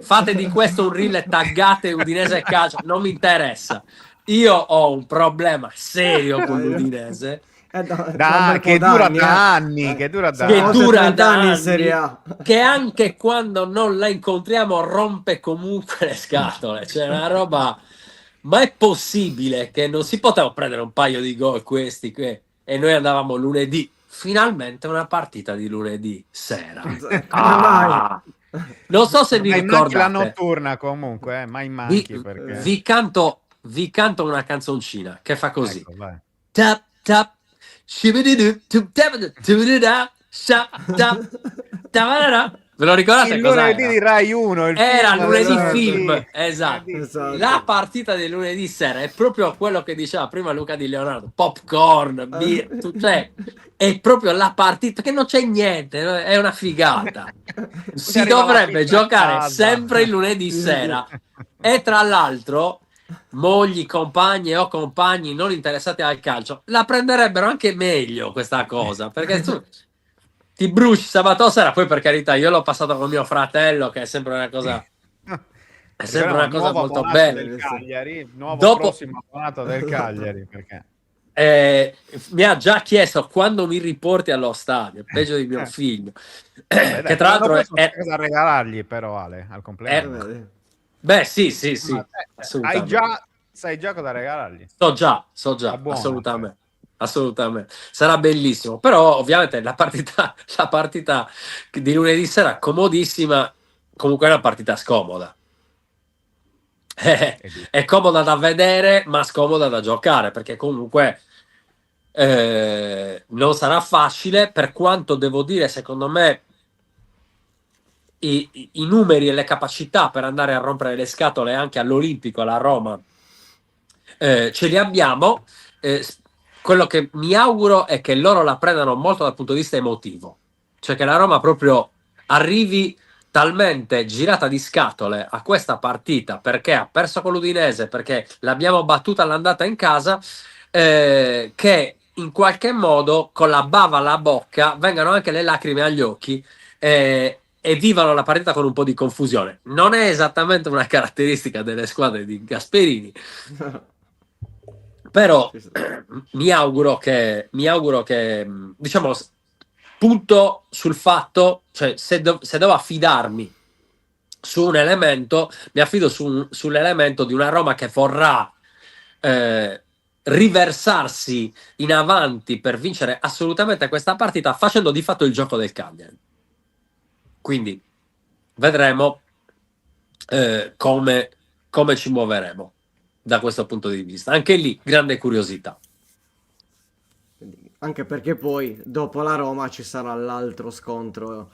fate di questo un reel e taggate Udinese Calcio, non mi interessa. Io ho un problema serio con l'Udinese. Che dura da anni, che dura da Che anni. dura 30 da anni in anni, Serie A. che anche quando non la incontriamo rompe comunque le scatole. Cioè una roba. Ma è possibile che non si poteva prendere un paio di gol questi qui e noi andavamo lunedì? Finalmente una partita di lunedì sera. Non so se vi Mai manchi la ricordate. notturna comunque, mai manchi perché... Vi canto una canzoncina che fa così. Ecco, vai. Tap tap shibididu tup tap tup shap tap tavarara. Ve lo ricordate Il cosa lunedì di Rai 1 era? Lunedì esatto. film, esatto. Esatto. La partita del lunedì sera è proprio quello che diceva prima Luca Di Leonardo, popcorn, cioè è proprio la partita che non c'è niente, è una figata. Si arriva la dovrebbe pizza a giocare casa. sempre il lunedì sera e tra l'altro mogli, compagni o compagni non interessati al calcio la prenderebbero anche meglio questa cosa, perché tu ti bruci sabato sera, poi per carità io l'ho passato con mio fratello che è sempre una cosa Nuovo molto abbonato bella. del Cagliari, nuovo Dopo- prossimo abbonato del Cagliari, perché mi ha già chiesto quando mi riporti allo stadio, peggio di mio figlio, Beh, che tra l'altro è cosa regalargli però Ale al compleanno. beh sì, assolutamente. Sai già cosa regalargli. So già, La buona, assolutamente. Sarà bellissimo. Però, ovviamente, la partita di lunedì sera, comodissima, comunque è una partita scomoda. È comoda da vedere, ma scomoda da giocare, perché comunque non sarà facile, per quanto devo dire, secondo me, i numeri e le capacità per andare a rompere le scatole anche all'Olimpico, alla Roma, ce li abbiamo. Quello che mi auguro è che loro la prendano molto dal punto di vista emotivo, cioè che la Roma proprio arrivi talmente girata di scatole a questa partita perché ha perso con l'Udinese, perché l'abbiamo battuta all'andata in casa, che in qualche modo con la bava alla bocca vengano anche le lacrime agli occhi e vivano la partita con un po' di confusione. Non è esattamente una caratteristica delle squadre di Gasperini, però mi auguro che diciamo, punto sul fatto, cioè se devo affidarmi su un elemento, mi affido sull'elemento di una Roma che vorrà riversarsi in avanti per vincere assolutamente questa partita, facendo di fatto il gioco del Cagliari. Quindi vedremo come ci muoveremo da questo punto di vista. Anche lì grande curiosità. Anche perché poi dopo la Roma ci sarà l'altro scontro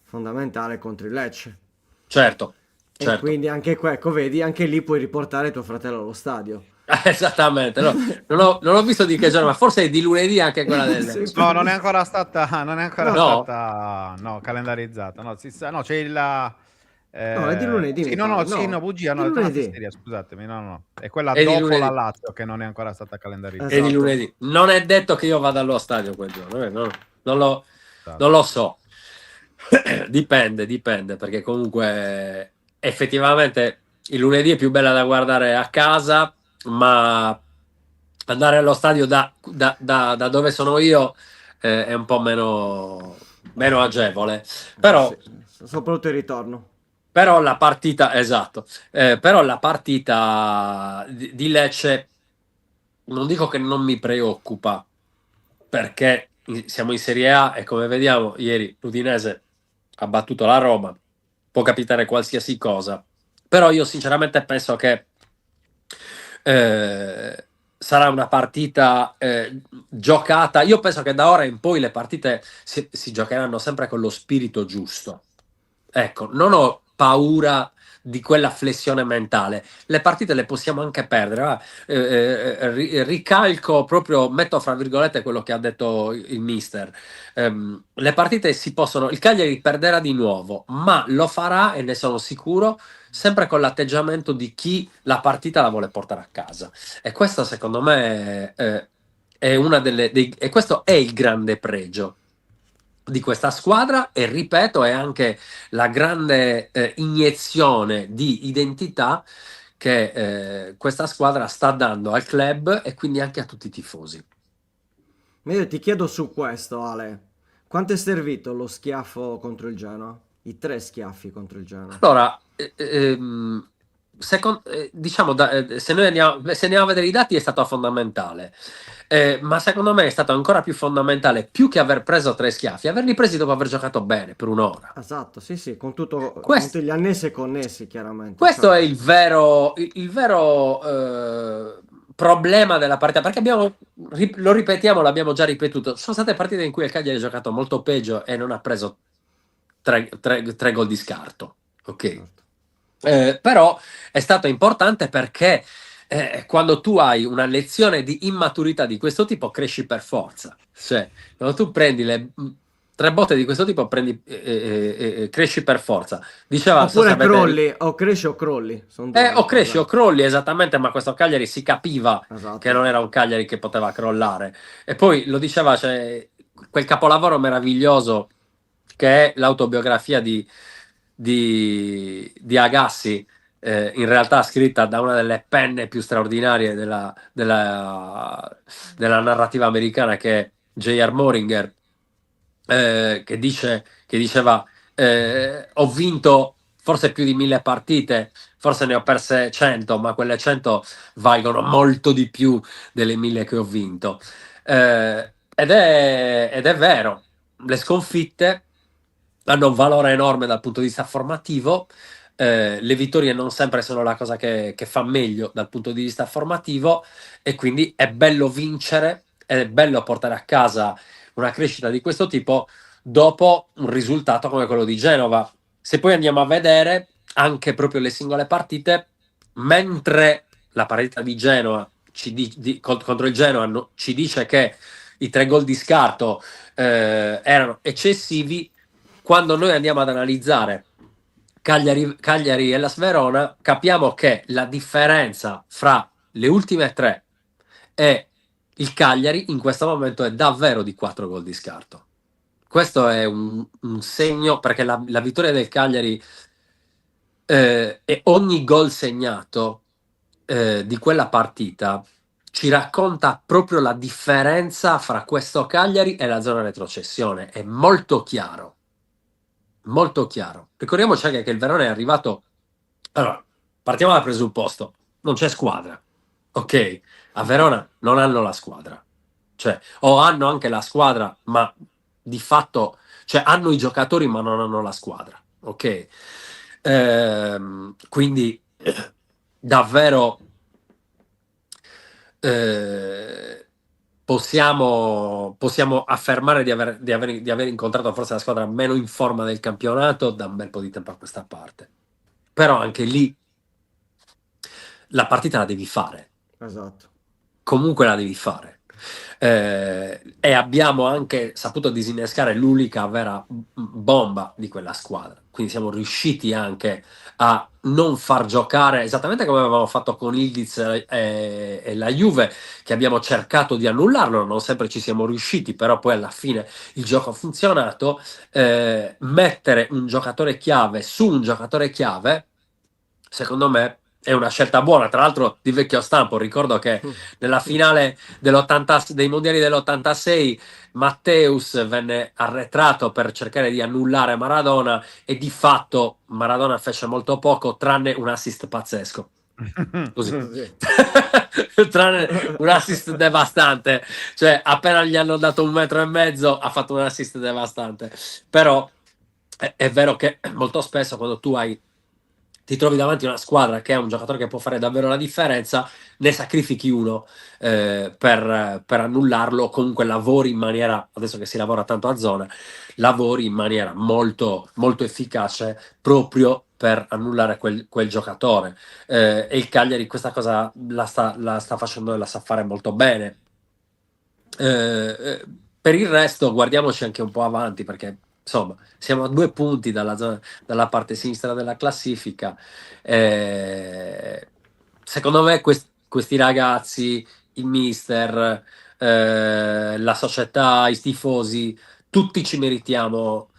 fondamentale contro il Lecce. Certo. E quindi anche ecco, vedi, anche lì puoi riportare tuo fratello allo stadio. Esattamente, no, non ho visto di che giorno, ma forse è di lunedì anche quella del Sì. Lecce. No, non è ancora stata No. calendarizzata. No, c'è il No, è di lunedì. sì, mi no, pare. bugia, Di no, è una lunedì. fesseria, scusatemi, no. È quella È di dopo lunedì. la Lazio che non è ancora stata calendarizzata. È di Esatto. lunedì. Non è detto che io vada allo stadio quel giorno, non lo so. Dipende, perché comunque effettivamente il lunedì è più bella da guardare a casa, ma andare allo stadio da dove sono io è un po' meno agevole. Però Sì, soprattutto il ritorno. però la partita, esatto, però la partita di Lecce non dico che non mi preoccupa, perché siamo in Serie A e come vediamo ieri l'Udinese ha battuto la Roma, può capitare qualsiasi cosa, però io sinceramente penso che sarà una partita giocata. Io penso che da ora in poi le partite si giocheranno sempre con lo spirito giusto. Ecco, non ho paura di quella flessione mentale. Le partite le possiamo anche perdere. Ricalco proprio, metto fra virgolette quello che ha detto il mister. Le partite si possono. Il Cagliari perderà di nuovo, ma lo farà, e ne sono sicuro, sempre con l'atteggiamento di chi la partita la vuole portare a casa. E questo, secondo me, è una e questo è il grande pregio di questa squadra, e ripeto, è anche la grande iniezione di identità che questa squadra sta dando al club e quindi anche a tutti i tifosi. Ma io ti chiedo su questo, Ale, quanto è servito lo schiaffo contro il Genoa? I 3 schiaffi contro il Genoa. Allora, diciamo, se andiamo a vedere i dati, è stato fondamentale. Ma secondo me è stato ancora più fondamentale, più che aver preso 3 schiaffi, averli presi dopo aver giocato bene per un'ora. Esatto, sì, sì, con con Questo, tutti gli annessi e connessi, chiaramente. questo è Certo. il vero problema della partita, perché lo ripetiamo, l'abbiamo già ripetuto, sono state partite in cui il Cagliari ha giocato molto peggio e non ha preso 3 gol di scarto, ok? Certo. Però è stato importante perché quando tu hai una lezione di immaturità di questo tipo, cresci per forza. Cioè, quando tu prendi le 3 botte di questo tipo, cresci per forza. Diceva, non so se Oppure avete. crolli, o cresci o crolli, sono due O le cresci o cose. crolli, esattamente, ma questo Cagliari si capiva che Esatto. non era un Cagliari che poteva crollare. E poi lo diceva, cioè, quel capolavoro meraviglioso che è l'autobiografia di Agassi, in realtà scritta da una delle penne più straordinarie della narrativa americana, che è J.R. Moringer, che diceva ho vinto forse più di 1000 partite, forse ne ho perse 100, ma quelle 100 valgono molto di più delle 1000 che ho vinto. Ed è vero, le sconfitte hanno un valore enorme dal punto di vista formativo. Le vittorie non sempre sono la cosa che fa meglio dal punto di vista formativo, e quindi è bello vincere, è bello portare a casa una crescita di questo tipo dopo un risultato come quello di Genova. Se poi andiamo a vedere anche proprio le singole partite, mentre la partita di Genoa contro il Genoa ci dice che i 3 gol di scarto erano eccessivi, quando noi andiamo ad analizzare Cagliari e la Verona, capiamo che la differenza fra le ultime 3 e il Cagliari in questo momento è davvero di 4 gol di scarto. Questo è un segno, perché la vittoria del Cagliari e ogni gol segnato di quella partita ci racconta proprio la differenza fra questo Cagliari e la zona retrocessione. È molto chiaro, molto chiaro. Ricordiamoci anche che il Verona è arrivato. Allora, partiamo dal presupposto: non c'è squadra, ok? A Verona non hanno la squadra, cioè, o hanno anche la squadra, ma di fatto, cioè, hanno i giocatori, ma non hanno la squadra, ok? Quindi, davvero, possiamo affermare di aver incontrato forse la squadra meno in forma del campionato da un bel po' di tempo a questa parte. Però anche lì la partita la devi fare. Esatto. Comunque la devi fare. E abbiamo anche saputo disinnescare l'unica vera bomba di quella squadra. Quindi siamo riusciti anche a non far giocare esattamente come avevamo fatto con Ildiz e la Juve, che abbiamo cercato di annullarlo. Non sempre ci siamo riusciti, però poi alla fine il gioco ha funzionato. Mettere un giocatore chiave su un giocatore chiave, secondo me, è una scelta buona. Tra l'altro, di vecchio stampo, ricordo che nella finale dei mondiali dell'86 Matteus venne arretrato per cercare di annullare Maradona, e di fatto Maradona fece molto poco, tranne un assist pazzesco. Così. Così. Tranne un assist devastante, cioè appena gli hanno dato 1,5 metri ha fatto un assist devastante. Però è vero che molto spesso quando ti trovi davanti a una squadra che è un giocatore che può fare davvero la differenza, ne sacrifichi uno per annullarlo, o comunque lavori in maniera, adesso che si lavora tanto a zona, lavori in maniera molto, molto efficace proprio per annullare quel giocatore. E il Cagliari questa cosa la sta facendo e la sa fare molto bene. Per il resto guardiamoci anche un po' avanti, perché insomma siamo a 2 punti dalla parte sinistra della classifica. Secondo me questi ragazzi, il mister, la società, i tifosi, tutti ci meritiamo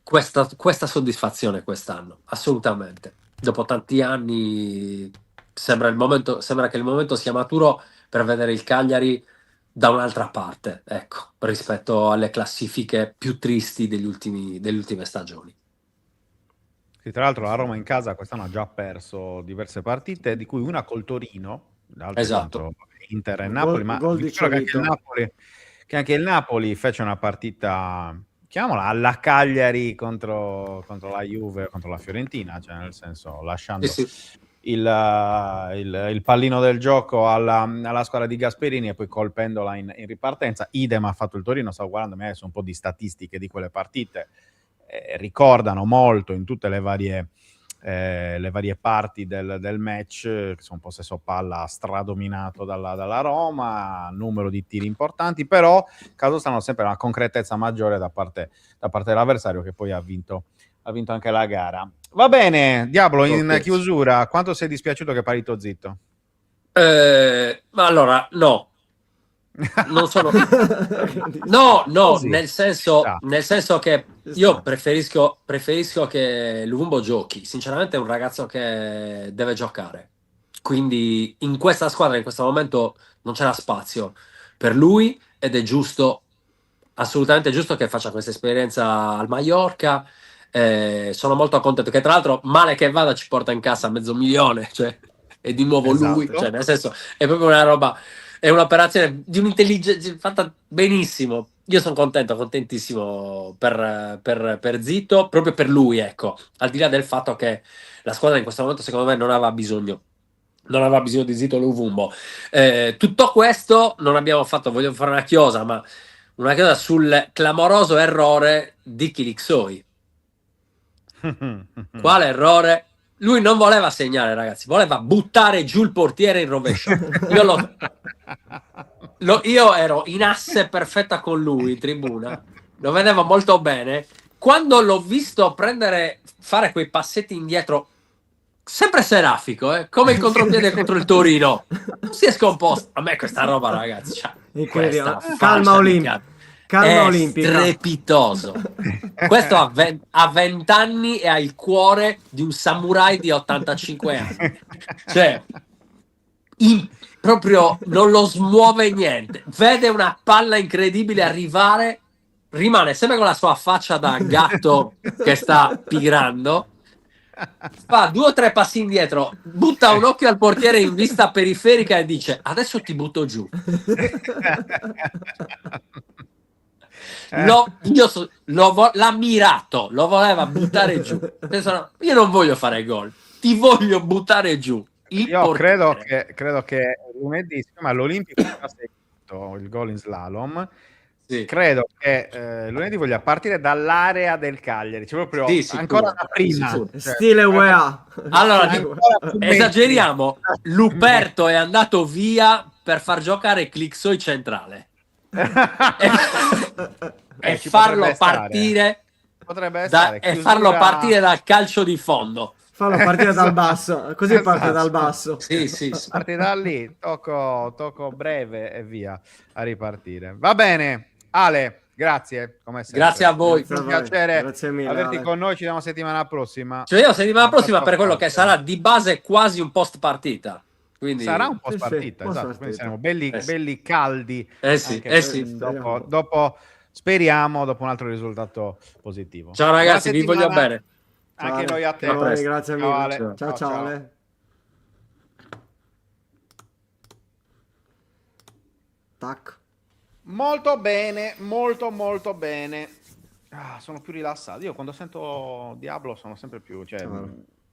questa soddisfazione quest'anno, assolutamente. Dopo tanti anni sembra che il momento sia maturo per vedere il Cagliari da un'altra parte, ecco, rispetto alle classifiche più tristi delle ultime stagioni. Sì, tra l'altro la Roma in casa quest'anno ha già perso diverse partite, di cui una col Torino, l'altra Esatto. contro Inter e Napoli, ma Gol di vi giuro che anche il Napoli fece una partita, chiamiamola alla Cagliari contro la Juve, contro la Fiorentina, cioè nel senso lasciando Sì. il pallino del gioco alla squadra di Gasperini e poi colpendola in ripartenza. Idem ha fatto il Torino. Stavo guardando adesso un po' di statistiche di quelle partite, ricordano molto in tutte le varie parti del match, che sono un possesso palla stradominato dalla Roma, numero di tiri importanti, però caso stanno sempre una concretezza maggiore da parte dell'avversario, che poi ha vinto anche la gara. Va bene, Diablo, in chiusura, quanto sei dispiaciuto che Parito zitto? Allora, no. Non sono no, Così. nel senso che io preferisco che Lumumbo giochi. Sinceramente è un ragazzo che deve giocare, quindi in questa squadra in questo momento non c'era spazio per lui ed è giusto, assolutamente giusto, che faccia questa esperienza al Mallorca. Sono molto contento che, tra l'altro, male che vada, ci porta in casa 500.000, cioè è di nuovo lui, Esatto. cioè nel senso è proprio una roba, è un'operazione di un'intelligenza fatta benissimo. Io sono contentissimo per Zitto, proprio per lui, ecco, al di là del fatto che la squadra in questo momento secondo me non aveva bisogno di Zitto Luvumbo. Tutto questo non abbiamo fatto, voglio fare una chiosa sul clamoroso errore di Kilixoi. Quale errore? Lui non voleva segnare, ragazzi, voleva buttare giù il portiere in rovescio. Io ero in asse perfetta con lui in tribuna, lo vedevo molto bene. Quando l'ho visto fare quei passetti indietro, sempre serafico, come il contropiede contro il Torino, non si è scomposto. A me questa roba, ragazzi, questa calma olimpica. Strepitoso. Questo ha 20 anni e ha il cuore di un samurai di 85 anni. Cioè, proprio non lo smuove niente. Vede una palla incredibile arrivare, rimane sempre con la sua faccia da gatto che sta pigrando, fa 2 o 3 passi indietro, butta un occhio al portiere in vista periferica e dice: adesso ti butto giù. L'ha mirato, lo voleva buttare giù. Penso, io non voglio fare gol, ti voglio buttare giù. Io credo che lunedì, siccome all'Olimpico ha seguito il gol in slalom, sì. Credo che lunedì voglia partire dall'area del Cagliari, cioè proprio ancora da prima. Stile UEA. Allora, esageriamo. Luperto è andato via per far giocare Clixoi centrale. E farlo partire partire dal calcio di fondo, farlo partire dal basso, così parte dal basso. Sì. Parte da lì, tocco breve e via a ripartire. Va bene, Ale, grazie come sempre. Grazie a voi, è un piacere mille, averti Ale. con noi. Ci vediamo settimana prossima. Cioè io settimana prossima per quello che sarà di base quasi un post partita. Quindi sarà un po' spartita, esatto. Quindi saremo belli caldi. Sì. Dopo speriamo, dopo un altro risultato positivo. Ciao ragazzi, vi voglio bene. Anche noi a te. Grazie mille. Ciao. Tac. Molto bene, molto molto bene. Sono più rilassato. Io quando sento Diablo sono sempre più, cioè,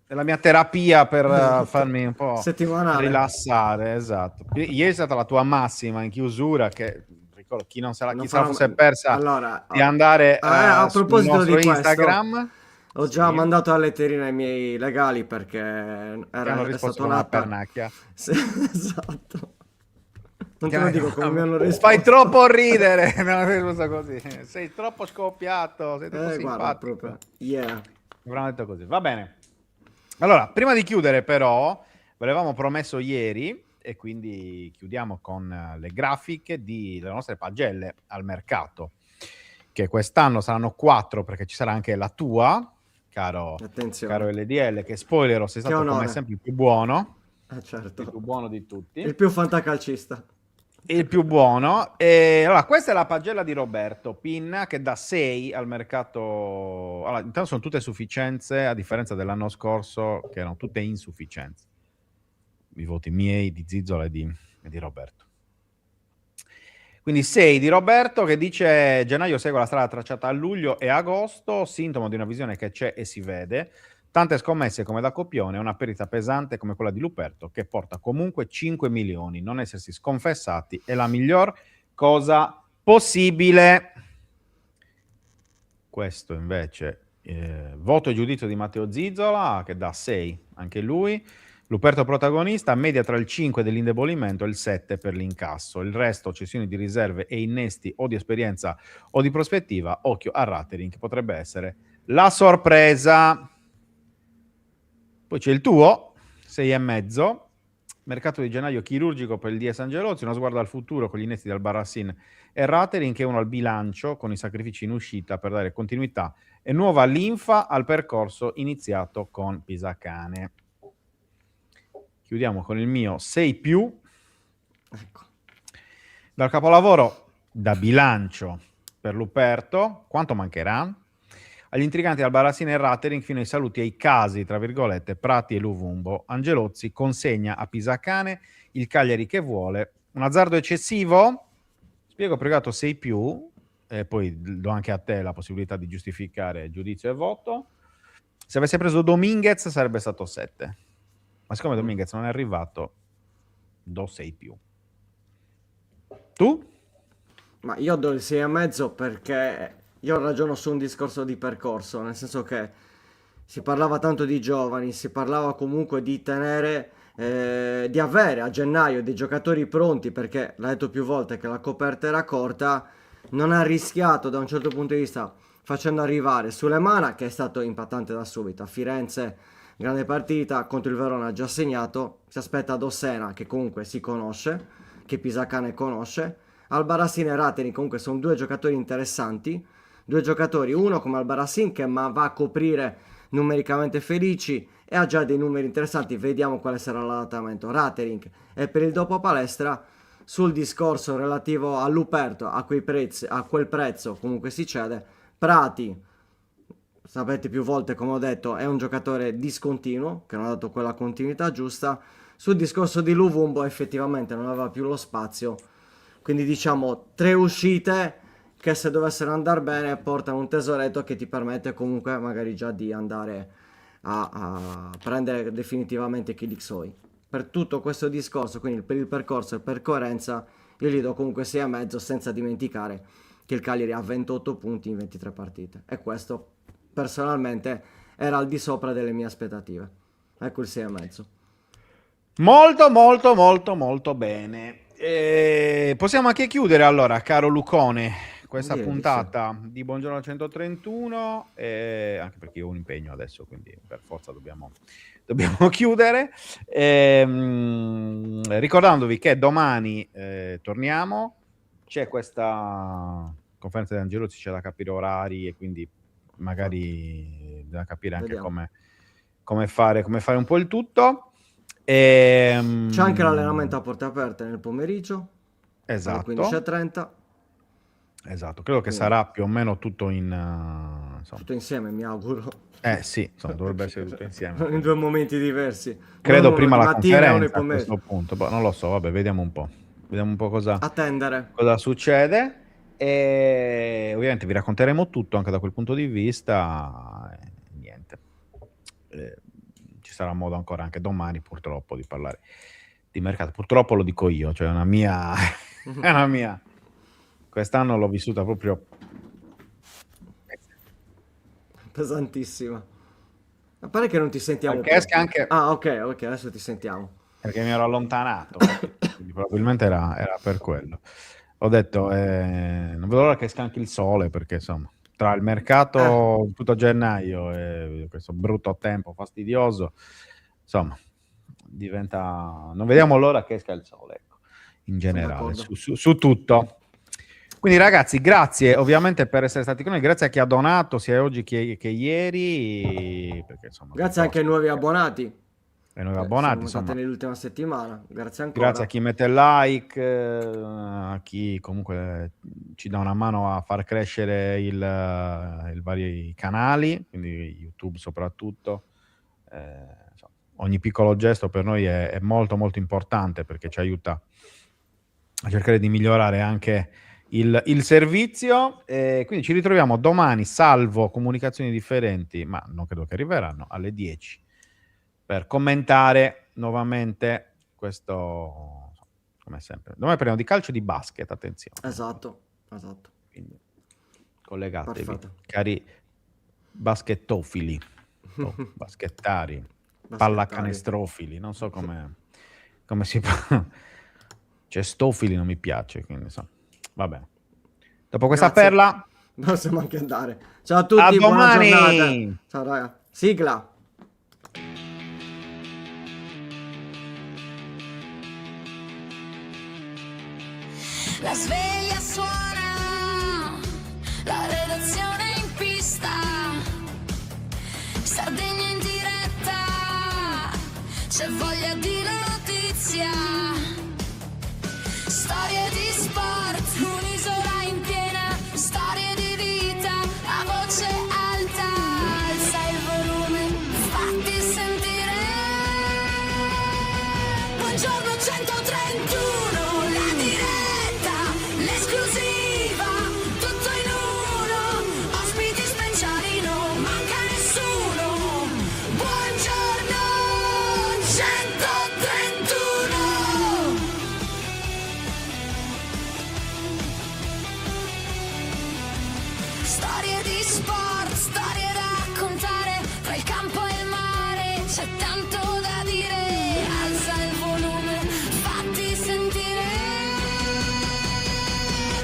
è la mia terapia per farmi un po' settimanale. rilassare, esatto. Ieri è stata la tua massima in chiusura, che ricordo chi non se la Non chissà farò- fosse persa allora, di andare a sul proposito nostro di questo, Instagram. ho Sì, già mandato la letterina ai miei legali perché che hanno è risposto stato con un una attacco. pernacchia. Sì, esatto. Non te lo dico come mi hanno risposto. Fai troppo ridere. Non è risposto così. Sei troppo scoppiato, sei troppo Guarda, simpatico. proprio. Yeah. Avranno detto così. Va bene. Allora, prima di chiudere però, ve l'avevamo promesso ieri e quindi chiudiamo con le grafiche delle nostre pagelle al mercato, che quest'anno saranno 4 perché ci sarà anche la tua, caro Attenzione. LDL, che spoilerò, sei Che stato onore. come sempre il più buono. Certo. Il più buono di tutti. Il più fantacalcista. Il più buono. E allora, questa è la pagella di Roberto Pinna che dà 6 al mercato. Allora, intanto sono tutte sufficienze, a differenza dell'anno scorso, che erano tutte insufficienze. I voti miei, di Zizzola e di Roberto. Quindi 6 di Roberto che dice: gennaio segue la strada tracciata a luglio e agosto, sintomo di una visione che c'è e si vede. Tante scommesse come da copione, una perdita pesante come quella di Luperto che porta comunque 5 milioni. Non essersi sconfessati è la miglior cosa possibile. Questo invece, voto e giudizio di Matteo Zizzola che dà 6 anche lui. Luperto protagonista, media tra il 5 dell'indebolimento e il 7 per l'incasso. Il resto, cessioni di riserve e innesti o di esperienza o di prospettiva. Occhio a Ratering, che potrebbe essere la sorpresa. Poi c'è il tuo, 6,5. Mercato di gennaio chirurgico per il DS Angelozzi, uno sguardo al futuro con gli innesti del Barassin e Ratering, che uno al bilancio con i sacrifici in uscita per dare continuità e nuova linfa al percorso iniziato con Pisacane. Chiudiamo con il mio 6+. Ecco. Dal capolavoro da bilancio per Luperto, quanto mancherà? Agli intriganti al Barassin e Ratering fino ai saluti ai casi, tra virgolette, Prati e Luvumbo. Angelozzi consegna a Pisacane il Cagliari che vuole. Un azzardo eccessivo? Spiego pregato 6+, e poi do anche a te la possibilità di giustificare giudizio e voto. Se avesse preso Dominguez sarebbe stato 7. Ma siccome Dominguez non è arrivato, do 6+. Tu? Ma io do il 6,5 perché io ragiono su un discorso di percorso, nel senso che si parlava tanto di giovani, si parlava comunque di tenere, di avere a gennaio dei giocatori pronti, perché l'ha detto più volte che la coperta era corta, non ha rischiato da un certo punto di vista facendo arrivare Sulemana, che è stato impattante da subito, a Firenze, grande partita, contro il Verona ha già segnato, si aspetta Dossena che comunque si conosce, che Pisacane conosce, Albarracin e Rateni comunque sono due giocatori interessanti, due giocatori, uno come Albarracin che va a coprire numericamente Felici e ha già dei numeri interessanti, vediamo quale sarà l'adattamento. Ratering è per il dopo palestra. Sul discorso relativo a Luperto, a quei prezzi, a quel prezzo comunque si cede. Prati, sapete più volte come ho detto, è un giocatore discontinuo che non ha dato quella continuità giusta. Sul discorso di Luvumbo effettivamente non aveva più lo spazio, quindi diciamo 3 uscite che se dovessero andare bene portano un tesoretto che ti permette comunque magari già di andare a prendere definitivamente Kilixoi. Per tutto questo discorso, quindi per il percorso e per coerenza, io gli do comunque 6,5 senza dimenticare che il Cagliari ha 28 punti in 23 partite e questo personalmente era al di sopra delle mie aspettative. Ecco il 6,5. Molto, molto, molto, molto bene. Possiamo anche chiudere allora, caro Lucone, questa Direi di puntata di Buongiorno 131, anche perché io ho un impegno adesso, quindi per forza dobbiamo chiudere. Ricordandovi che domani torniamo, c'è questa conferenza di Angelozzi, c'è da capire orari e quindi magari da capire anche Vediamo. come fare un po' il tutto. C'è anche l'allenamento a porte aperte nel pomeriggio alle Esatto, 15:30. esatto, credo che Quindi- sarà più o meno tutto in insomma. Tutto insieme, mi auguro. Sì, insomma, dovrebbe essere tutto insieme. In due momenti diversi. Credo Uno prima di la mattina e uno di conferenza a questo pomeriggio. punto, non lo so, vabbè, vediamo un po'. vediamo un po' cosa succede. E ovviamente vi racconteremo tutto anche da quel punto di vista. Niente, ci sarà modo ancora anche domani, purtroppo, di parlare di mercato. Purtroppo lo dico io, cioè è una mia quest'anno l'ho vissuta proprio Pesantissima. Ma pare che non ti sentiamo perché più. anche Ah, ok, adesso ti sentiamo. perché mi ero allontanato, quindi probabilmente era per quello. Ho detto non vedo l'ora che esca anche il sole, perché insomma tra il mercato tutto gennaio e questo brutto tempo fastidioso, insomma diventa, non vediamo l'ora che esca il sole, ecco, in generale su tutto. Quindi ragazzi, grazie ovviamente per essere stati con noi, grazie a chi ha donato sia oggi che ieri, perché, insomma, grazie anche ai nuovi abbonati. Insomma, nell'ultima settimana, grazie ancora. Grazie a chi mette il like, a chi comunque ci dà una mano a far crescere i vari canali, quindi YouTube soprattutto. Insomma, ogni piccolo gesto per noi è molto molto importante, perché ci aiuta a cercare di migliorare anche il servizio. Quindi ci ritroviamo domani, salvo comunicazioni differenti, ma non credo che arriveranno, alle 10 per commentare nuovamente questo, come sempre. Domani parliamo di calcio e di basket, attenzione. Esatto. Quindi collegatevi, perfetto, cari baschettofili, baschettari, pallacanestrofili, non so come si fa. Cestofili non mi piace, quindi insomma, va bene. Dopo questa perla possiamo anche andare. Ciao a tutti, a domani. Buona giornata. Ciao raga, sigla. La sveglia suona, la redazione in pista, Sardegna in diretta, c'è voglia di notizia, storie di sport, un'isola in piena, storie di vita, a voce alta, alza il volume, fatti sentire, buongiorno 131, la diretta, l'esclusiva, tutto in uno, ospiti speciali, non manca nessuno, buongiorno 131. Storie di sport, storie da raccontare, tra il campo e il mare c'è tanto da dire, alza il volume, fatti sentire,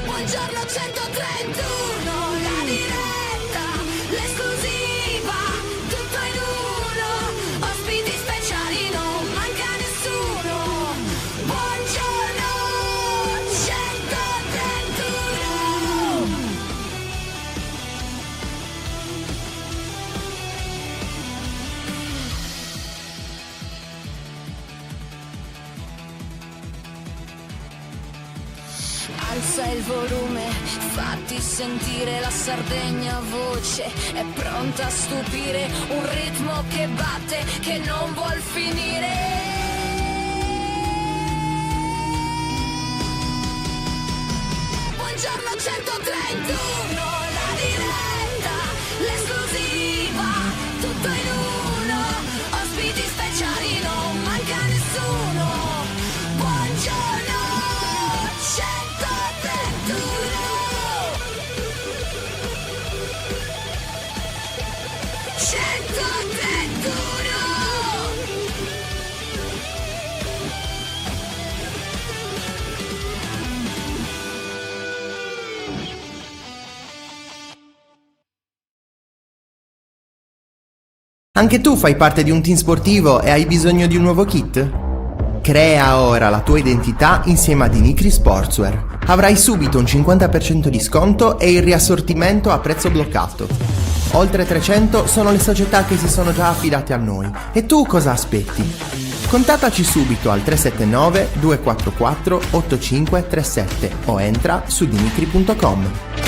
buongiorno 131, la diretta, l'esclusiva, tutto in uno, ospiti speciali, non manca nessuno, buongiorno 131. Alza il volume, fatti sentire, la Sardegna voce è pronta a stupire, un ritmo che batte, che non vuol finire. Buongiorno 131, la diretta, l'esclusiva, tutto in uno, ospiti speciali, non manca nessuno, buongiorno 131. 131. Anche tu fai parte di un team sportivo e hai bisogno di un nuovo kit? Crea ora la tua identità insieme ad Inicri Sportswear. Avrai subito un 50% di sconto e il riassortimento a prezzo bloccato. Oltre 300 sono le società che si sono già affidate a noi. E tu cosa aspetti? Contattaci subito al 379 244 8537 o entra su dinicri.com.